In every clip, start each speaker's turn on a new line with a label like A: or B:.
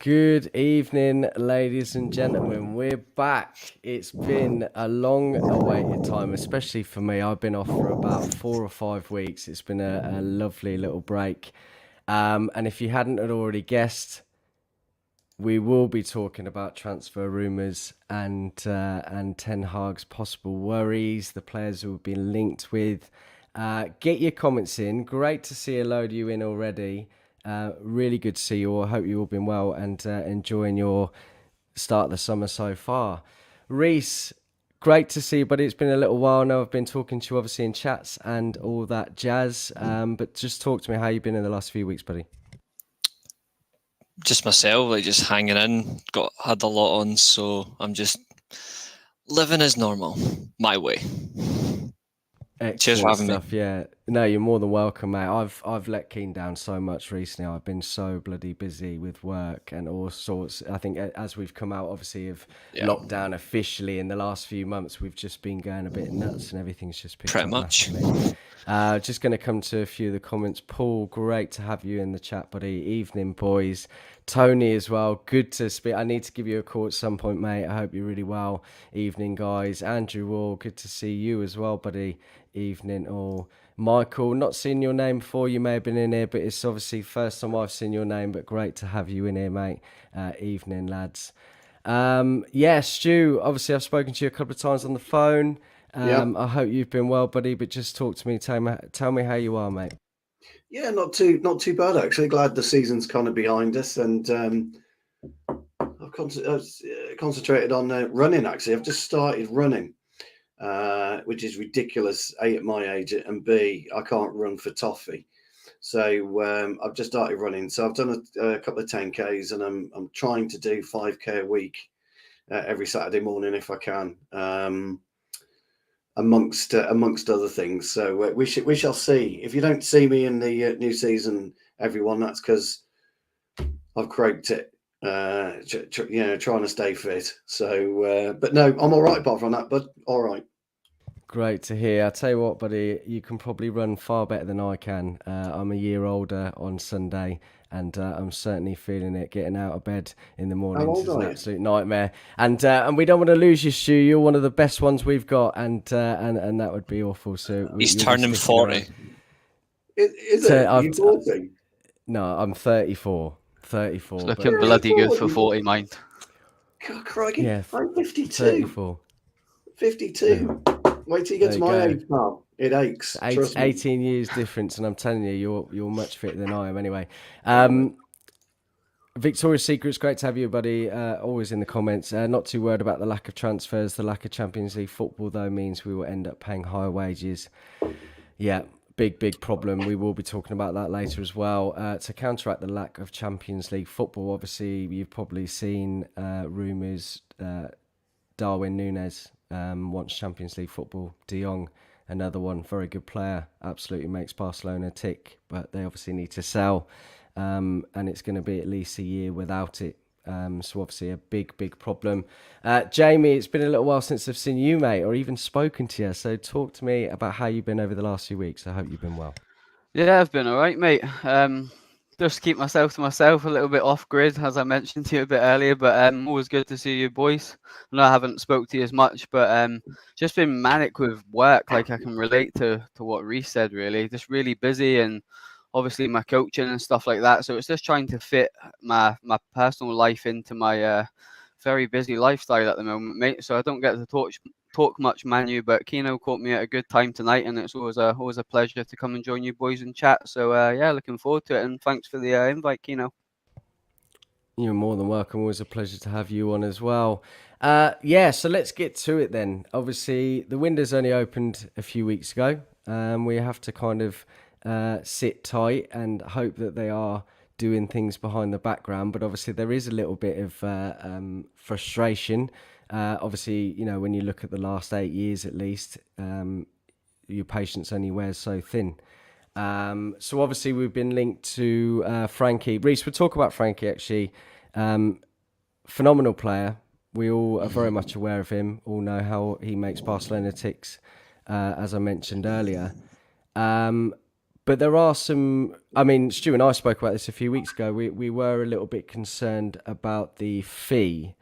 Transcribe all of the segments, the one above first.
A: Good evening, ladies and gentlemen. We're back. It's been a long awaited time, especially for me. I've been off for about 4 or 5 weeks. It's been a lovely little break. And if you hadn't already guessed, we will be talking about transfer rumours and Ten Hag's possible worries, the players who have been linked with. Get your comments in. Great to see a load of you in already. Really good to see you all. I hope you've all been well and enjoying your start of the summer so far. Reece, great to see you, buddy. It's been a little while now. I've been talking to you obviously in chats and all that jazz. But just talk to me how you've been in the last few weeks, buddy.
B: Just myself, just hanging in. Had a lot on, so I'm just living as normal, my way. Cheers for having
A: stuff,
B: me.
A: Yeah. No, you're more than welcome, mate. I've let Keen down so much recently. I've been so bloody busy with work and all sorts. I think as we've come out, obviously, of lockdown officially in the last few months, we've just been going a bit nuts and everything's just picked up massively. Just going to come to a few of the comments. Paul, great to have you in the chat, buddy. Evening, boys. Tony as well. Good to speak. I need to give you a call at some point, mate. I hope you're really well. Evening, guys. Andrew Wall, good to see you as well, buddy. Evening all. Michael, not seen your name before. You may have been in here, but it's obviously first time I've seen your name, but great to have you in here, mate. Evening, lads. Stu, obviously I've spoken to you a couple of times on the phone. I hope you've been well, buddy, but just talk to me. Tell me how you are, mate.
C: Yeah, not too bad, actually. Glad the season's kind of behind us, and I've concentrated on running, actually. I've just started running. Which is ridiculous, A, at my age, and B, I can't run for toffee. So I've just started running. So I've done a couple of 10Ks, and I'm trying to do 5K a week every Saturday morning if I can, amongst other things. So we shall see. If you don't see me in the new season, everyone, that's because I've croaked it. Trying to stay fit. So, but no, I'm all right apart from that. But all right.
A: Great to hear. I tell you what, buddy, you can probably run far better than I can. I'm a year older on Sunday, and I'm certainly feeling it. Getting out of bed in the mornings is an absolute nightmare. And we don't want to lose you, Stu. You're one of the best ones we've got, and that would be awful. So
B: he's turning 40.
C: Is it? Are you 40?
A: No, I'm 34. 34.
D: It's looking bloody good for 40, mind.
C: God, crikey.
A: Yeah,
C: I'm 52.
A: 34.
C: 52. Wait till you get to my age, pal. It aches.
A: 18 years difference, and I'm telling you, you're much fitter than I am anyway. Victoria's Secret's great to have you, buddy. Always in the comments. Not too worried about the lack of transfers. The lack of Champions League football, though, means we will end up paying higher wages. Yeah. Big problem. We will be talking about that later as well. To counteract the lack of Champions League football, obviously, you've probably seen rumours. Darwin Núñez wants Champions League football. De Jong, another one, very good player, absolutely makes Barcelona tick, but they obviously need to sell, and it's going to be at least a year without it. So obviously a big problem. Jamie, it's been a little while since I've seen you, mate, or even spoken to you. So talk to me about how you've been over the last few weeks. I hope you've been well.
D: Yeah, I've been all right, mate. Just keep myself to myself, a little bit off grid, as I mentioned to you a bit earlier. But always good to see you, boys. I know I haven't spoke to you as much, but just been manic with work. Like I can relate to what Reece said. Really, just really busy and. Obviously my coaching and stuff like that. So it's just trying to fit my personal life into my very busy lifestyle at the moment, mate. So I don't get to talk much Manu, but Keno caught me at a good time tonight, and it's always a pleasure to come and join you boys and chat. So looking forward to it, and thanks for the invite, Keno.
A: You're more than welcome. Always a pleasure to have you on as well. So let's get to it then. Obviously, the window's only opened a few weeks ago. We have to kind of sit tight and hope that they are doing things behind the background. But obviously there is a little bit of frustration. Obviously, when you look at the last 8 years at least, your patience only wears so thin. So obviously we've been linked to Frankie. Reece, we'll talk about Frankie actually. Phenomenal player. We all are very much aware of him, all know how he makes Barcelona ticks, as I mentioned earlier. But there are some. I mean, Stu and I spoke about this a few weeks ago. We were a little bit concerned about the fee.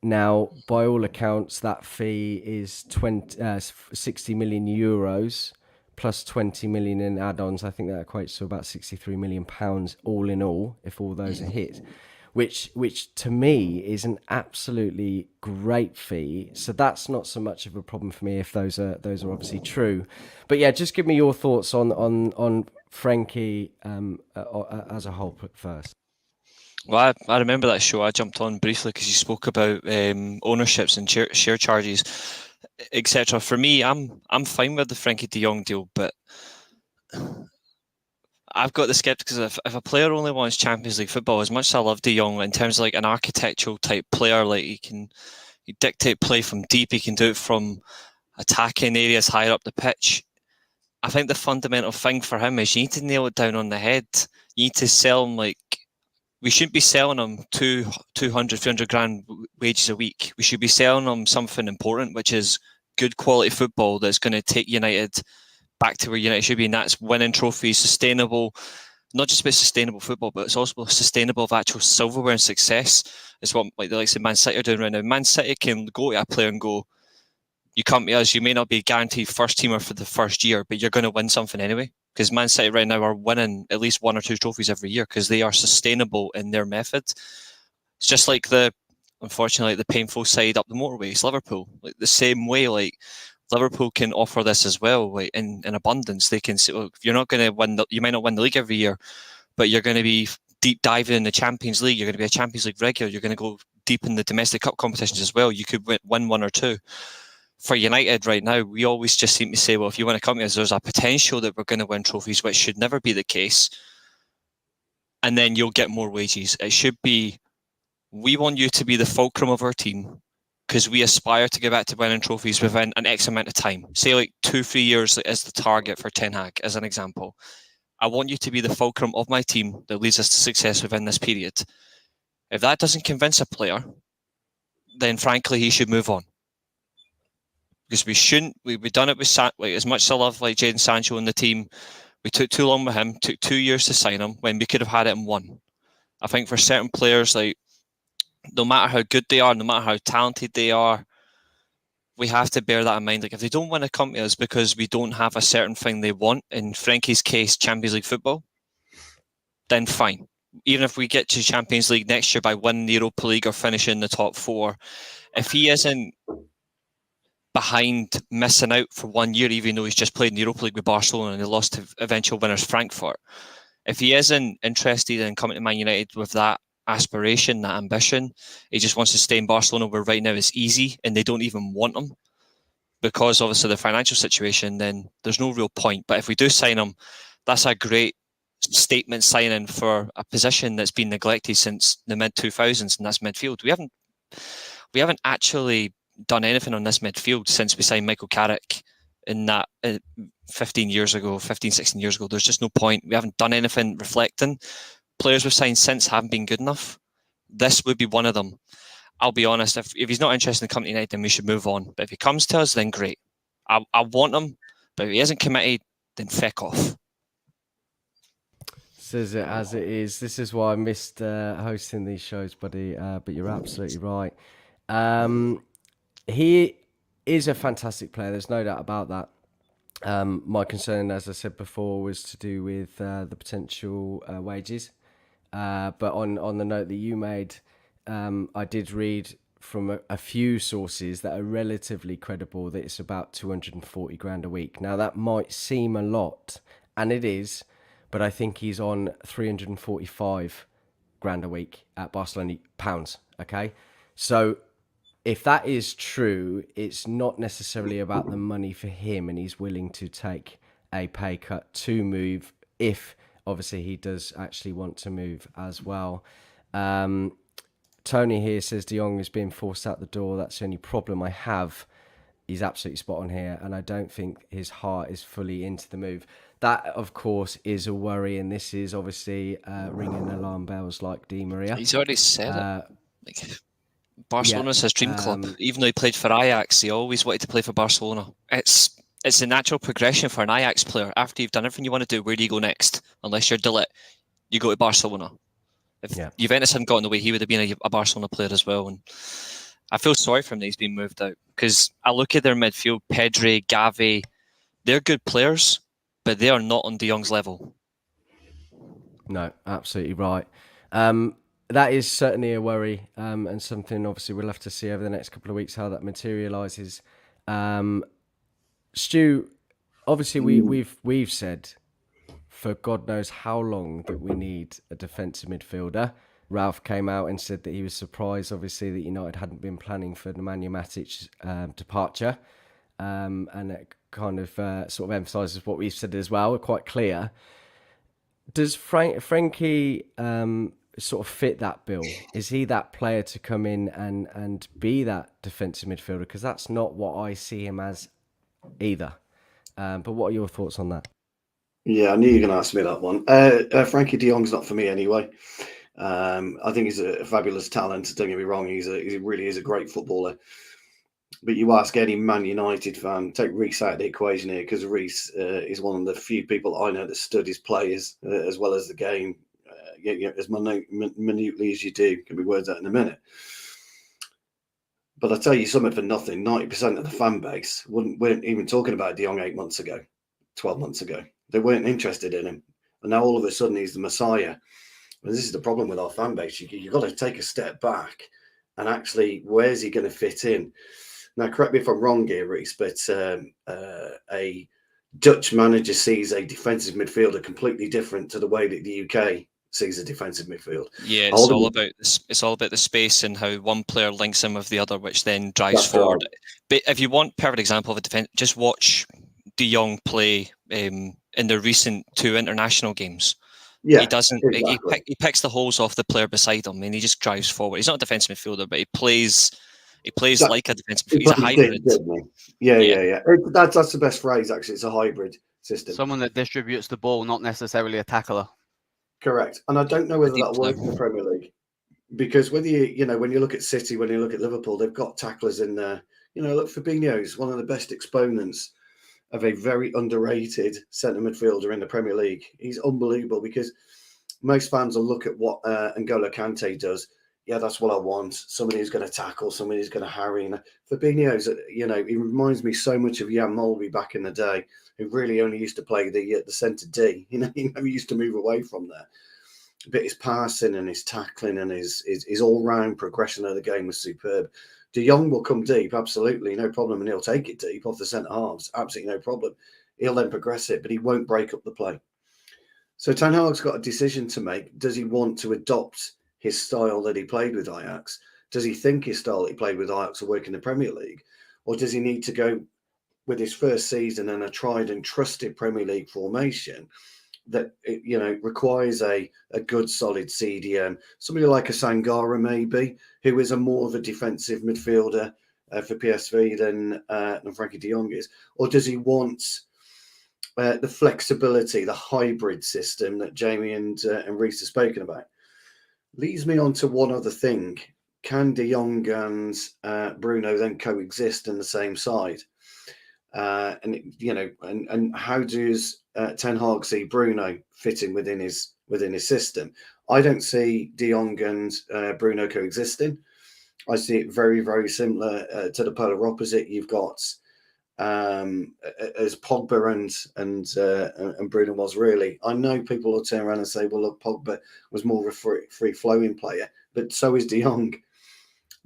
A: Now, by all accounts, that fee is 60 million euros plus 20 million in add-ons. I think that equates to about 63 million pounds all in all, if all those are hit. Which to me is an absolutely great fee. So that's not so much of a problem for me if those are obviously true. But yeah, just give me your thoughts on Frankie as a whole first.
B: Well, I remember that show. I jumped on briefly because you spoke about ownerships and share charges, etc. For me, I'm fine with the Frankie de Jong deal, but I've got the skepticism if a player only wants Champions League football, as much as I love de Jong in terms of like an architectural type player, like he dictate play from deep, he can do it from attacking areas higher up the pitch. I think the fundamental thing for him is you need to nail it down on the head. You need to sell him like, we shouldn't be selling him 200, 300 grand wages a week. We should be selling him something important, which is good quality football that's going to take United back to where United should be, and that's winning trophies, sustainable, not just about sustainable football, but it's also sustainable of actual silverware and success. It's what like the likes of Man City are doing right now. Man City can go to a player and go, you come to us, you may not be guaranteed first teamer for the first year, but you're going to win something anyway. Because Man City right now are winning at least 1 or 2 trophies every year because they are sustainable in their method. It's just like unfortunately, the painful side up the motorway. It's Liverpool. Like the same way, like Liverpool can offer this as well, like in abundance. They can say, well, you're not going to win. You might not win the league every year, but you're going to be deep diving in the Champions League. You're going to be a Champions League regular. You're going to go deep in the domestic cup competitions as well. You could win 1 or 2. For United right now, we always just seem to say, well, if you want to come to us, there's a potential that we're going to win trophies, which should never be the case. And then you'll get more wages. It should be, we want you to be the fulcrum of our team because we aspire to get back to winning trophies within an X amount of time. Say like 2-3 years is the target for Ten Hag, as an example. I want you to be the fulcrum of my team that leads us to success within this period. If that doesn't convince a player, then frankly, he should move on. Because we've done it with like as much as I love like Jadon Sancho and the team, we took too long with him, took 2 years to sign him when we could have had it in 1. I think for certain players, like no matter how good they are, no matter how talented they are, we have to bear that in mind. Like if they don't want to come to us because we don't have a certain thing they want, in Frankie's case, Champions League football, then fine. Even if we get to Champions League next year by winning the Europa League or finishing in the top 4, if he isn't behind missing out for 1 year, even though he's just played in the Europa League with Barcelona and they lost to eventual winners Frankfurt. If he isn't interested in coming to Man United with that aspiration, that ambition, he just wants to stay in Barcelona where right now it's easy and they don't even want him because obviously the financial situation, then there's no real point. But if we do sign him, that's a great statement signing for a position that's been neglected since the mid-2000s, and that's midfield. We haven't actually done anything on this midfield since we signed Michael Carrick in that 16 years ago. There's just no point. We haven't done anything reflecting. Players we've signed since haven't been good enough. This would be one of them. I'll be honest, if he's not interested in coming to United, then we should move on. But if he comes to us, then great. I want him, but if he isn't committed, then feck off.
A: Says it as it is. This is why I missed hosting these shows, buddy. But you're absolutely right. He is a fantastic player. There's no doubt about that. My concern, as I said before, was to do with the potential wages. But on the note that you made, I did read from a few sources that are relatively credible that it's about 240 grand a week. Now, that might seem a lot, and it is, but I think he's on 345 grand a week at Barcelona, pounds, okay? So if that is true, it's not necessarily about the money for him, and he's willing to take a pay cut to move if, obviously, he does actually want to move as well. Tony here says De Jong is being forced out the door. That's the only problem I have. He's absolutely spot on here, and I don't think his heart is fully into the move. That, of course, is a worry, and this is obviously ringing alarm bells like Di Maria.
B: He's already said it. Barcelona's his dream club. Even though he played for Ajax, he always wanted to play for Barcelona. It's it's a natural progression for an Ajax player. After you've done everything you want to do, where do you go next? Unless you're Delit, you go to Barcelona. If Juventus hadn't gotten away, he would have been a Barcelona player as well. And I feel sorry for him that he's been moved out, because I look at their midfield, Pedri, Gavi, they're good players, but they are not on De Jong's level.
A: No, absolutely right. That is certainly a worry, and something obviously we'll have to see over the next couple of weeks how that materialises. Stu, obviously we've said for God knows how long that we need a defensive midfielder. Ralph came out and said that he was surprised, obviously, that United hadn't been planning for Nemanja Matic's departure, and it kind of sort of emphasises what we've said as well. We're quite clear. Does Frankie sort of fit that bill? Is he that player to come in and be that defensive midfielder? Because that's not what I see him as either. But what are your thoughts on that?
C: Yeah, I knew you were going to ask me that one. Frankie de Jong's not for me anyway. I think he's a fabulous talent. Don't get me wrong; he really is a great footballer. But you ask any Man United fan, take Reece out of the equation here, because Reece is one of the few people I know that studies players as well as the game, as minutely as you do. Can be words out in a minute. But I tell you something for nothing: 90% of the fan base weren't even talking about De Jong 8 months ago, 12 months ago. They weren't interested in him, and now all of a sudden he's the Messiah. And this is the problem with our fan base. You've got to take a step back and actually, where's he going to fit in? Now, correct me if I'm wrong here, Reece, but a Dutch manager sees a defensive midfielder completely different to the way that the UK sees a defensive midfield.
B: Yeah, it's all about the space and how one player links in with the other, which then drives forward. Right. But if you want a perfect example of a defense, just watch De Jong play in the recent 2 international games. Yeah, he doesn't. Exactly. He picks the holes off the player beside him, and he just drives forward. He's not a defensive midfielder, but he plays like a defensive midfielder. He's a hybrid.
C: Yeah. That's the best phrase, actually. It's a hybrid system.
D: Someone that distributes the ball, not necessarily a tackler.
C: Correct. And I don't know whether that works in the Premier League, because whether when you look at City, when you look at Liverpool, they've got tacklers in there. Look, Fabinho's one of the best exponents of a very underrated centre midfielder in the Premier League. He's unbelievable, because most fans will look at what N'Golo Kante does. Yeah, that's what I want. Somebody who's going to tackle, somebody who's going to harry. And Fabinho's, he reminds me so much of Jan Molby back in the day, who really only used to play the centre D. He never used to move away from there. But his passing and his tackling and his all-round progression of the game was superb. De Jong will come deep, absolutely, no problem, and he'll take it deep off the centre halves, absolutely no problem. He'll then progress it, but he won't break up the play. So Ten Hag's got a decision to make. Does he want to adopt his style that he played with Ajax? Does he think his style that he played with Ajax will work in the Premier League? Or does he need to go with his first season and a tried and trusted Premier League formation that requires a good solid CDM, somebody like a Sangara maybe, who is a more of a defensive midfielder for PSV than Frankie de Jong is? Or does he want the flexibility, the hybrid system that Jamie and Reece have spoken about? Leads me on to one other thing: can de Jong and Bruno then coexist in the same side? And how does Ten Hag see Bruno fitting within his system? I don't see De Jong and Bruno coexisting. I see it very, very similar to the polar opposite. You've got as Pogba and Bruno was really. I know people will turn around and say, well, look, Pogba was more of a free-flowing player, but so is De Jong.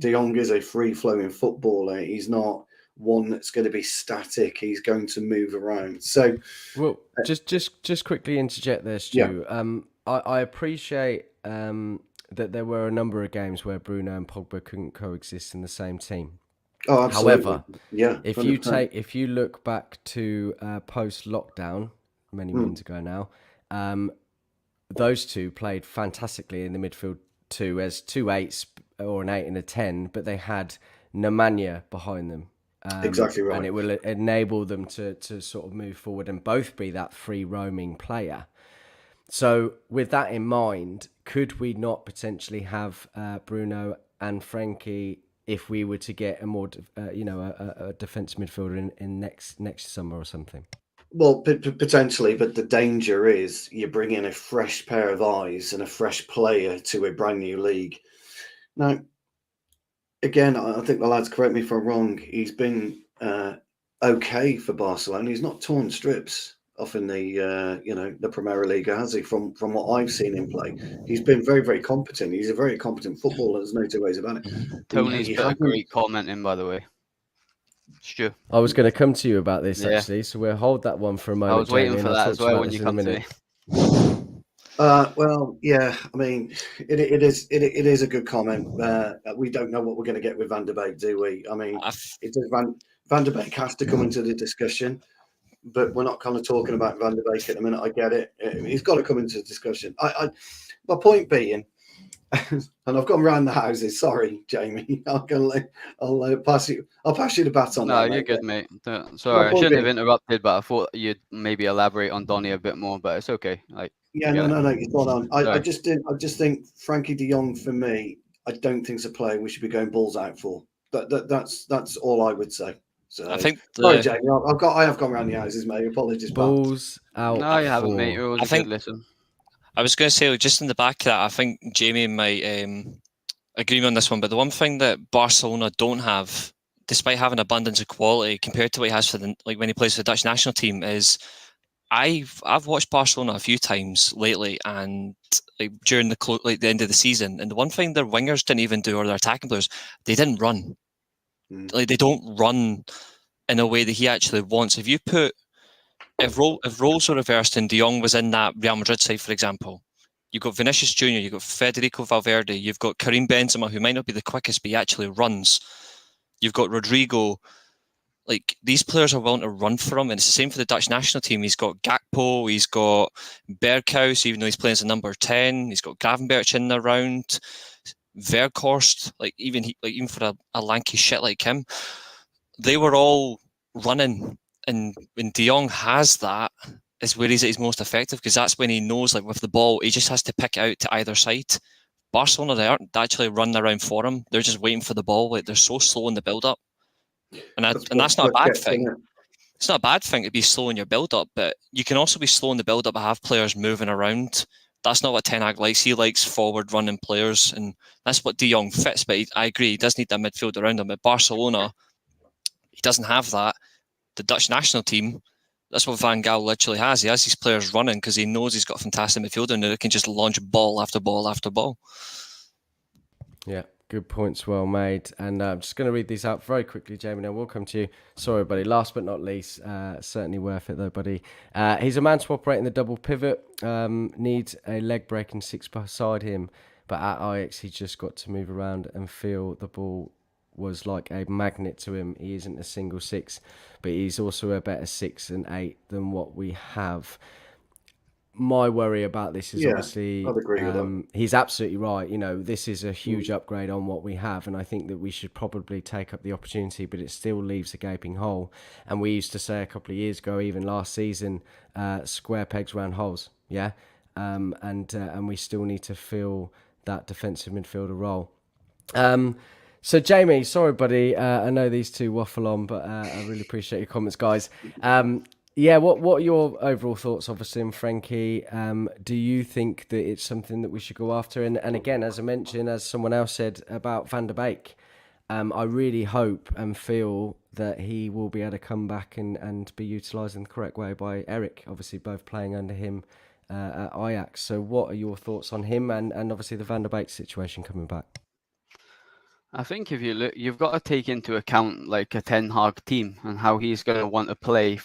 C: De Jong is a free-flowing footballer. He's not one that's going to be static. He's going to move around. So,
A: well, just quickly interject there, Stu. Yeah. I appreciate that there were a number of games where Bruno and Pogba couldn't coexist in the same team.
C: Oh, absolutely.
A: However, if you look back to post lockdown many moons ago now, those two played fantastically in the midfield too, as 2 8s or an 8 and a 10, but they had Nemanja behind them.
C: Exactly right.
A: And it will enable them to sort of move forward and both be that free roaming player. So with that in mind, could we not potentially have Bruno and Frankie if we were to get a more, a defensive midfielder in next summer or something.
C: Well, potentially, but the danger is you bring in a fresh pair of eyes and a fresh player to a brand new league. Now, again, I think the lads, correct me if I'm wrong, he's been okay for Barcelona. He's not torn strips off in the Premier League, has he? From what I've seen him play, he's been very, very competent. He's a very competent footballer. There's no two ways about it.
D: Tony's put a great comment in, by the way. Stu.
A: I was going to come to you about this
D: Yeah.
A: actually, so we'll hold that one for a moment.
D: I was waiting
A: Jamie,
D: for
A: and
D: that
A: I'll
D: as
A: talk to you
D: well
A: about
D: when you
A: this in a
D: come to
A: minute.
D: me.
C: Well, yeah. I mean, it is a good comment. We don't know what we're going to get with Van der Beek, do we? I mean, it does Van der Beek has to come into the discussion, but we're not kind of talking about Van der Beek at the minute. I get it. He's got to come into the discussion. My point being, and I've gone round the houses. Sorry, Jamie. I'll pass you the baton.
D: No,
C: there,
D: you're
C: mate.
D: good, mate. Sorry, I shouldn't have interrupted, but I thought you'd maybe elaborate on Donny a bit more. But it's okay.
C: Yeah, no, you're spot on. I just think Frankie De Jong, for me, I don't think it's a player we should be going balls out for. That's all I would say. So
B: I think
C: sorry, Jamie. I have gone round the houses, mate. Apologies,
A: balls out.
D: No, you haven't, mate. It was a good listen.
B: I was going to say, just in the back of that, I think Jamie might agree on this one. But the one thing that Barcelona don't have, despite having abundance of quality compared to what he has for when he plays for the Dutch national team, is I've watched Barcelona a few times lately, and during the end of the season, and the one thing their wingers didn't even do, or their attacking players, they didn't run. They don't run in a way that he actually wants. If roles were reversed and De Jong was in that Real Madrid side, for example, you've got Vinicius Jr., you've got Federico Valverde, you've got Karim Benzema, who might not be the quickest, but he actually runs. You've got Rodrigo. These players are willing to run for him, and it's the same for the Dutch national team. He's got Gakpo, he's got Berghuis, even though he's playing as a number 10. He's got Gravenberch in the round, Verkhorst. Even for a lanky shit like him, they were all running. And when De Jong has that, is where he's at his most effective, because that's when he knows, with the ball, he just has to pick it out to either side. Barcelona, they aren't actually running around for him. They're just waiting for the ball. They're so slow in the build-up. And that's not a bad thing. It's not a bad thing to be slow in your build-up, but you can also be slow in the build-up and have players moving around. That's not what Ten Hag likes. He likes forward-running players, and that's what De Jong fits. But I agree, he does need that midfield around him. At Barcelona, he doesn't have that. The Dutch national team, that's what Van Gaal literally has. He has these players running because he knows he's got a fantastic midfielder and they can just launch ball after ball after ball.
A: Yeah, good points, well made. And I'm just going to read these out very quickly, Jamie. Now we'll come to you. Sorry, buddy. Last but not least, certainly worth it though, buddy. He's a man to operate in the double pivot. Needs a leg break and six beside him. But at Ajax, he just got to move around and feel the ball was like a magnet to him. He isn't a single six, but he's also a better 6 and 8 than what we have. My worry about this is obviously
C: I'd agree with that.
A: He's absolutely right. This is a huge upgrade on what we have, and I think that we should probably take up the opportunity, but it still leaves a gaping hole. And we used to say a couple of years ago, even last season, square pegs round holes. Yeah, and we still need to fill that defensive midfielder role. So, Jamie, sorry, buddy. I know these two waffle on, but I really appreciate your comments, guys. What are your overall thoughts, obviously, on Frankie? Do you think that it's something that we should go after? And again, as I mentioned, as someone else said about Van der Beek, I really hope and feel that he will be able to come back and be utilised in the correct way by Eric, obviously both playing under him at Ajax. So what are your thoughts on him and obviously the Van der Beek situation coming back?
D: I think if you look, you've got to take into account a Ten Hag team and how he's going to want to play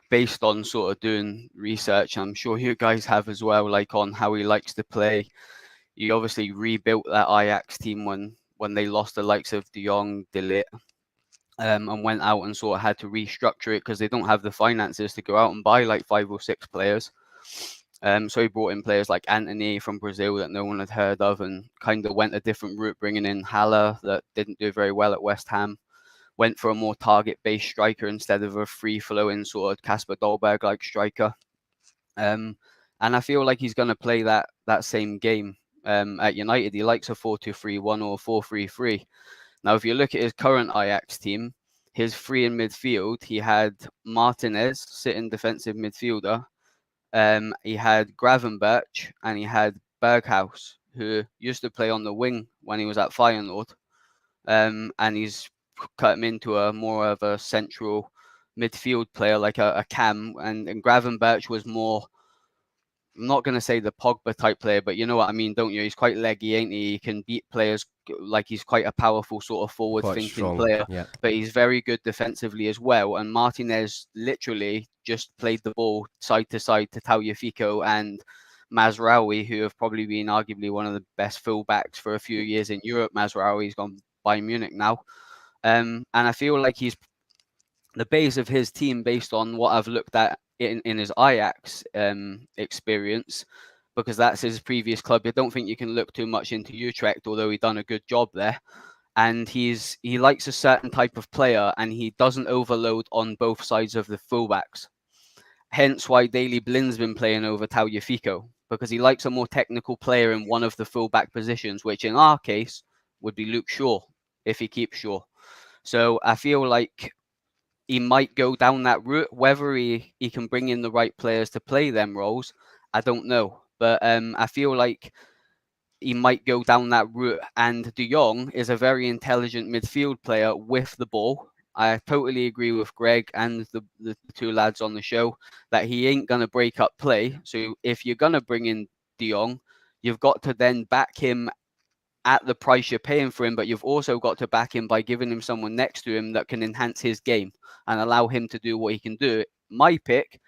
D: based on sort of doing research. I'm sure you guys have as well, on how he likes to play. You obviously rebuilt that Ajax team when they lost the likes of De Jong, De Ligt, and went out and sort of had to restructure it because they don't have the finances to go out and buy 5 or 6 players. So he brought in players like Anthony from Brazil that no one had heard of and kind of went a different route, bringing in Haller that didn't do very well at West Ham. Went for a more target-based striker instead of a free-flowing sort of Kasper Dolberg-like striker. And I feel like he's going to play that same game at United. He likes a 4-2-3-1 or 4-3-3. Now, if you look at his current Ajax team, his three in midfield, he had Martinez, sitting defensive midfielder. He had Gravenberch and he had Berghaus, who used to play on the wing when he was at Feyenoord. And he's cut him into a more of a central midfield player, like a cam. And Gravenberch was more, I'm not going to say the Pogba type player, but you know what I mean, don't you? He's quite leggy, ain't he? He can beat players, like he's quite a powerful sort of forward-thinking player.
A: Yeah.
D: But he's very good defensively as well. And Martinez literally just played the ball side to side to Tagliafico and Mazraoui, who have probably been arguably one of the best fullbacks for a few years in Europe. Mazraoui's gone Bayern Munich now. And I feel like he's the base of his team, based on what I've looked at in his Ajax experience, because that's his previous club. I don't think you can look too much into Utrecht, although he done a good job there. And he likes a certain type of player, and he doesn't overload on both sides of the fullbacks. Hence why Daley Blind's been playing over Tagliafico, because he likes a more technical player in one of the fullback positions, which in our case would be Luke Shaw, if he keeps Shaw. So I feel like he might go down that route. Whether he can bring in the right players to play them roles, I don't know. But I feel like he might go down that route. And De Jong is a very intelligent midfield player with the ball. I totally agree with Greg and the two lads on the show that he ain't going to break up play. So if you're going to bring in De Jong, you've got to then back him at the price you're paying for him, but you've also got to back him by giving him someone next to him that can enhance his game and allow him to do what he can do. My pick,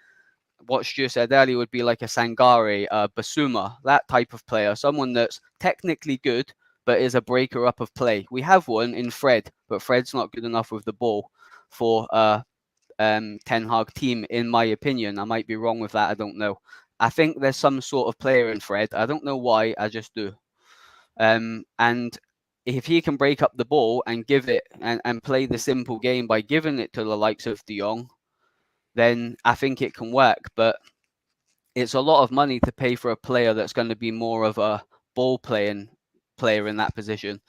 D: what Stu said earlier, would be like a Sangare, a Basuma, that type of player, someone that's technically good, but is a breaker up of play. We have one in Fred, but Fred's not good enough with the ball for a Ten Hag team, in my opinion. I might be wrong with that. I don't know. I think there's some sort of player in Fred. I don't know why. I just do. And if he can break up the ball and give it and play the simple game by giving it to the likes of De Jong, then I think it can work. But it's a lot of money to pay for a player that's going to be more of a ball playing player in that position.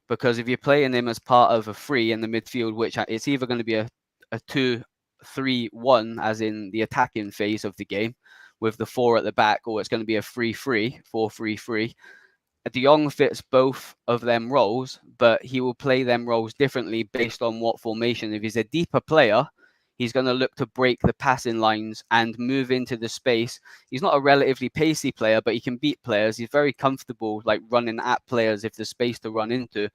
D: Because if you're playing him as part of a three in the midfield, which it's either going to be a 2-3-1, as in the attacking phase of the game, with the four at the back, or it's going to be a 3-3, 4-3-3. De Jong fits both of them roles, but he will play them roles differently based on what formation. If he's a deeper player, he's going to look to break the passing lines and move into the space. He's not a relatively pacey player, but he can beat players. He's very comfortable, like running at players if there's space to run into.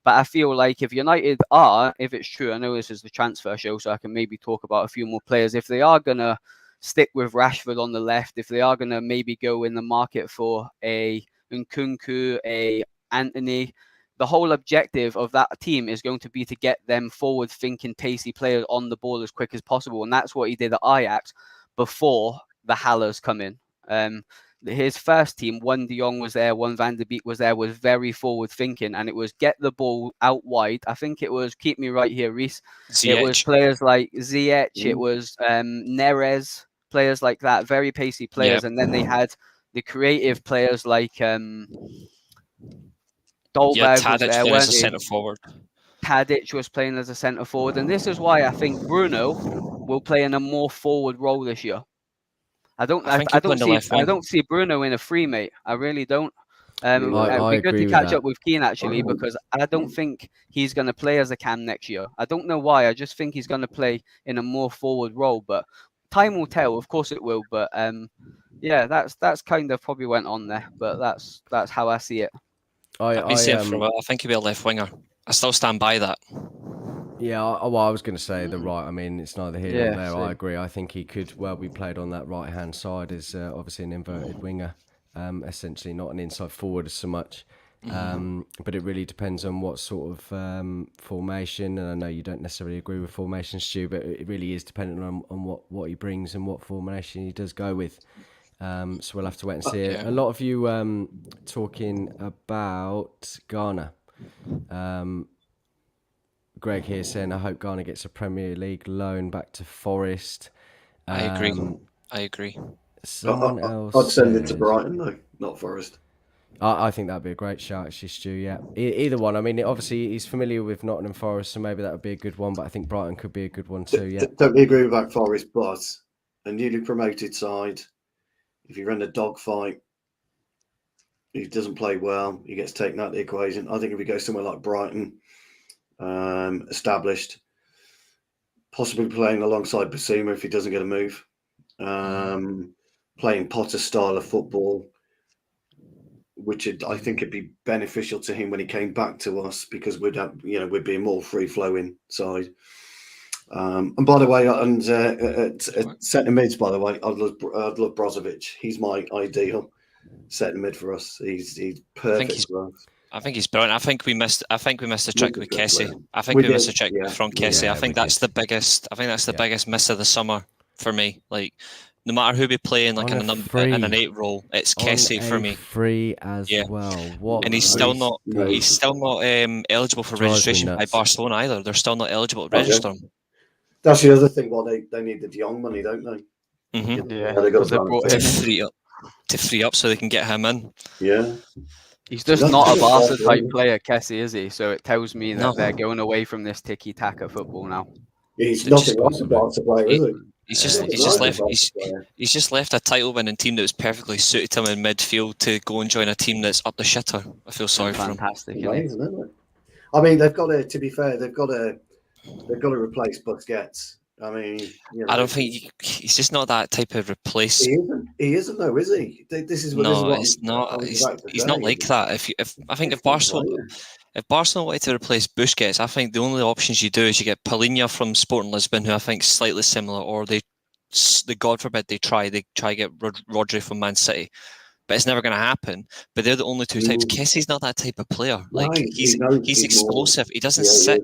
D: But I feel like if United are, if it's true, I know this is the transfer show, so I can maybe talk about a few more players. If they are going to stick with Rashford on the left, if they are going to maybe go in the market for a Nkunku, a Anthony, the whole objective of that team is going to be to get them forward-thinking, pacey players on the ball as quick as possible. And that's what he did at Ajax before the Hallers come in. His first team, one De Jong was there, one Van der Beek was there, was very forward-thinking. And it was get the ball out wide. I think it was, keep me right here, Reece.
B: Ziyech.
D: It was players like Ziyech, it was Neres, players like that, very pacey players. Yep. And then they had the creative players like Dolberg was there, weren't
B: as a centre forward.
D: Tadic was playing as a centre forward, and this is why I think Bruno will play in a more forward role this year. I don't see Bruno in a free, mate. I really don't. It'd be good to catch up with Keane actually, because I don't think he's going to play as a cam next year. I don't know why. I just think he's going to play in a more forward role, but time will tell. Of course it will, but yeah, that's kind of probably went on there, but that's how I see it.
B: I've been saying for a while, I think he'll be a left winger. I still stand by that.
A: Yeah, I was going to say the right. I mean, it's neither here nor there.
D: Same.
A: I agree. I think he could well be played on that right-hand side as obviously an inverted winger, essentially not an inside forward so much. But it really depends on what sort of formation. And I know you don't necessarily agree with formation, Stu, but it really is dependent on what he brings and what formation he does go with. So we'll have to wait and see.
B: Yeah.
A: A lot of you talking about Ghana. Greg here saying, I hope Ghana gets a Premier League loan back to Forest.
B: I agree.
A: Someone else
C: I'd send it to Brighton, though, not Forest.
A: I think that'd be a great shout, actually, Stu. Yeah, either one. I mean, obviously he's familiar with Nottingham Forest, so maybe that would be a good one. But I think Brighton could be a good one too. Yeah,
C: Totally agree with that, Forest. But a newly promoted side, if you run a dogfight, he doesn't play well, he gets taken out of the equation. I think if we go somewhere like Brighton, established, possibly playing alongside Basuma if he doesn't get a move, playing Potter's style of football, which I think would be beneficial to him when he came back to us, because we'd be a more free flowing side. And by the way, at centre mids, by the way, I'd love Brozovic. He's my ideal centre mid for us. He's perfect for us.
B: I think he's brilliant. I think we missed a trick with Kessie. I think
C: We
B: we
C: did,
B: missed a trick
C: yeah.
B: from Kessie.
A: Yeah,
B: I think
A: we
B: that's
A: did.
B: the biggest. I think that's the biggest miss of the summer for me. Like, no matter who we play in, like
A: On
B: in
A: a
B: an
A: free.
B: 8 role, it's
A: On
B: Kessie for
A: a
B: me.
A: free as
B: Yeah.
A: well. What?
B: And he's
A: a
B: still not.
A: beast.
B: He's still not eligible for
A: Drives me
B: registration by
A: nuts.
B: Barcelona either. They're still not eligible to
C: Okay.
B: register him.
C: That's the other thing. Well, they need the De Jong money, don't they?
B: Mm-hmm.
D: Yeah,
C: they got
D: because they brought him in.
B: To free up so they can get him in.
C: Yeah.
D: He's just
C: That's
D: not a
C: good
D: Barca
C: stuff,
D: type
C: really.
D: player, Kessie, is he? So it tells me that
B: No.
D: they're going away from this tiki-taka football now.
C: He's
B: Just
C: nothing like a
A: possibly.
C: Barca player, is he?
B: He's just
C: Nothing
B: he's just
C: like a
B: left
C: Barca player.
B: he's just left a title-winning team that was perfectly suited him in midfield to go and join a team that's up the shitter. I feel sorry for him.
D: Fantastic, isn't he?
C: Amazing, isn't it? I mean, they've got to. To be fair, they've got to replace Busquets. I mean,
B: I don't think he's just not that type of replace.
C: he isn't. He isn't, though, is he? This is what.
B: No,
C: this is
B: it's not.
C: I was
B: He's,
C: about to
B: he's
C: say.
B: not like that. If I think if Barcelona wanted to replace Busquets, I think the only options you do is you get Palhinha from Sporting Lisbon, who I think is slightly similar, or the God forbid they try get Rodri from Man City, but it's never going to happen. But they're the only two types. Kessie's not that type of player. Like
C: Right,
B: he's explosive. He doesn't sit.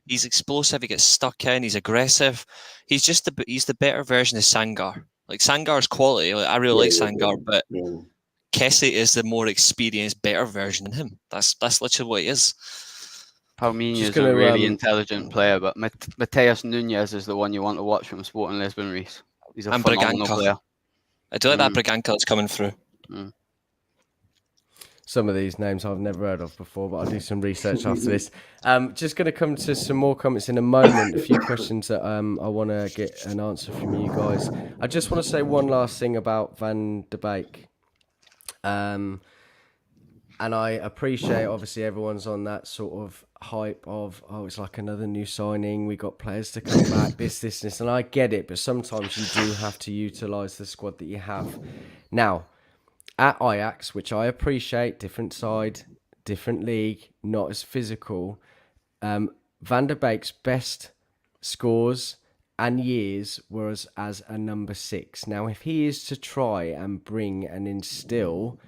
B: He's explosive. He gets stuck in. He's aggressive. He's the better version of Sangar. Like Sangar's quality. Like, I really like Sangar, but Kessie is the more experienced, better version than him. That's literally what he is.
D: Palhinha's a really intelligent player, but Mateus Nunes is the one you want to watch from Sporting Lisbon, Reece. He's a phenomenal player.
B: I do like that Braganca that's coming through.
A: Some of these names I've never heard of before, but I'll do some research after this. Just going to come to some more comments in a moment. A few questions that I want to get an answer from you guys. I just want to say one last thing about Van de Beek. And I appreciate, obviously, everyone's on that sort of hype of, it's like another new signing. We got players to come back, this. And I get it, but sometimes you do have to utilise the squad that you have. Now, at Ajax, which I appreciate, different side, different league, not as physical, Van der Beek's best scores and years was as a number 6. Now, if he is to try and bring and instill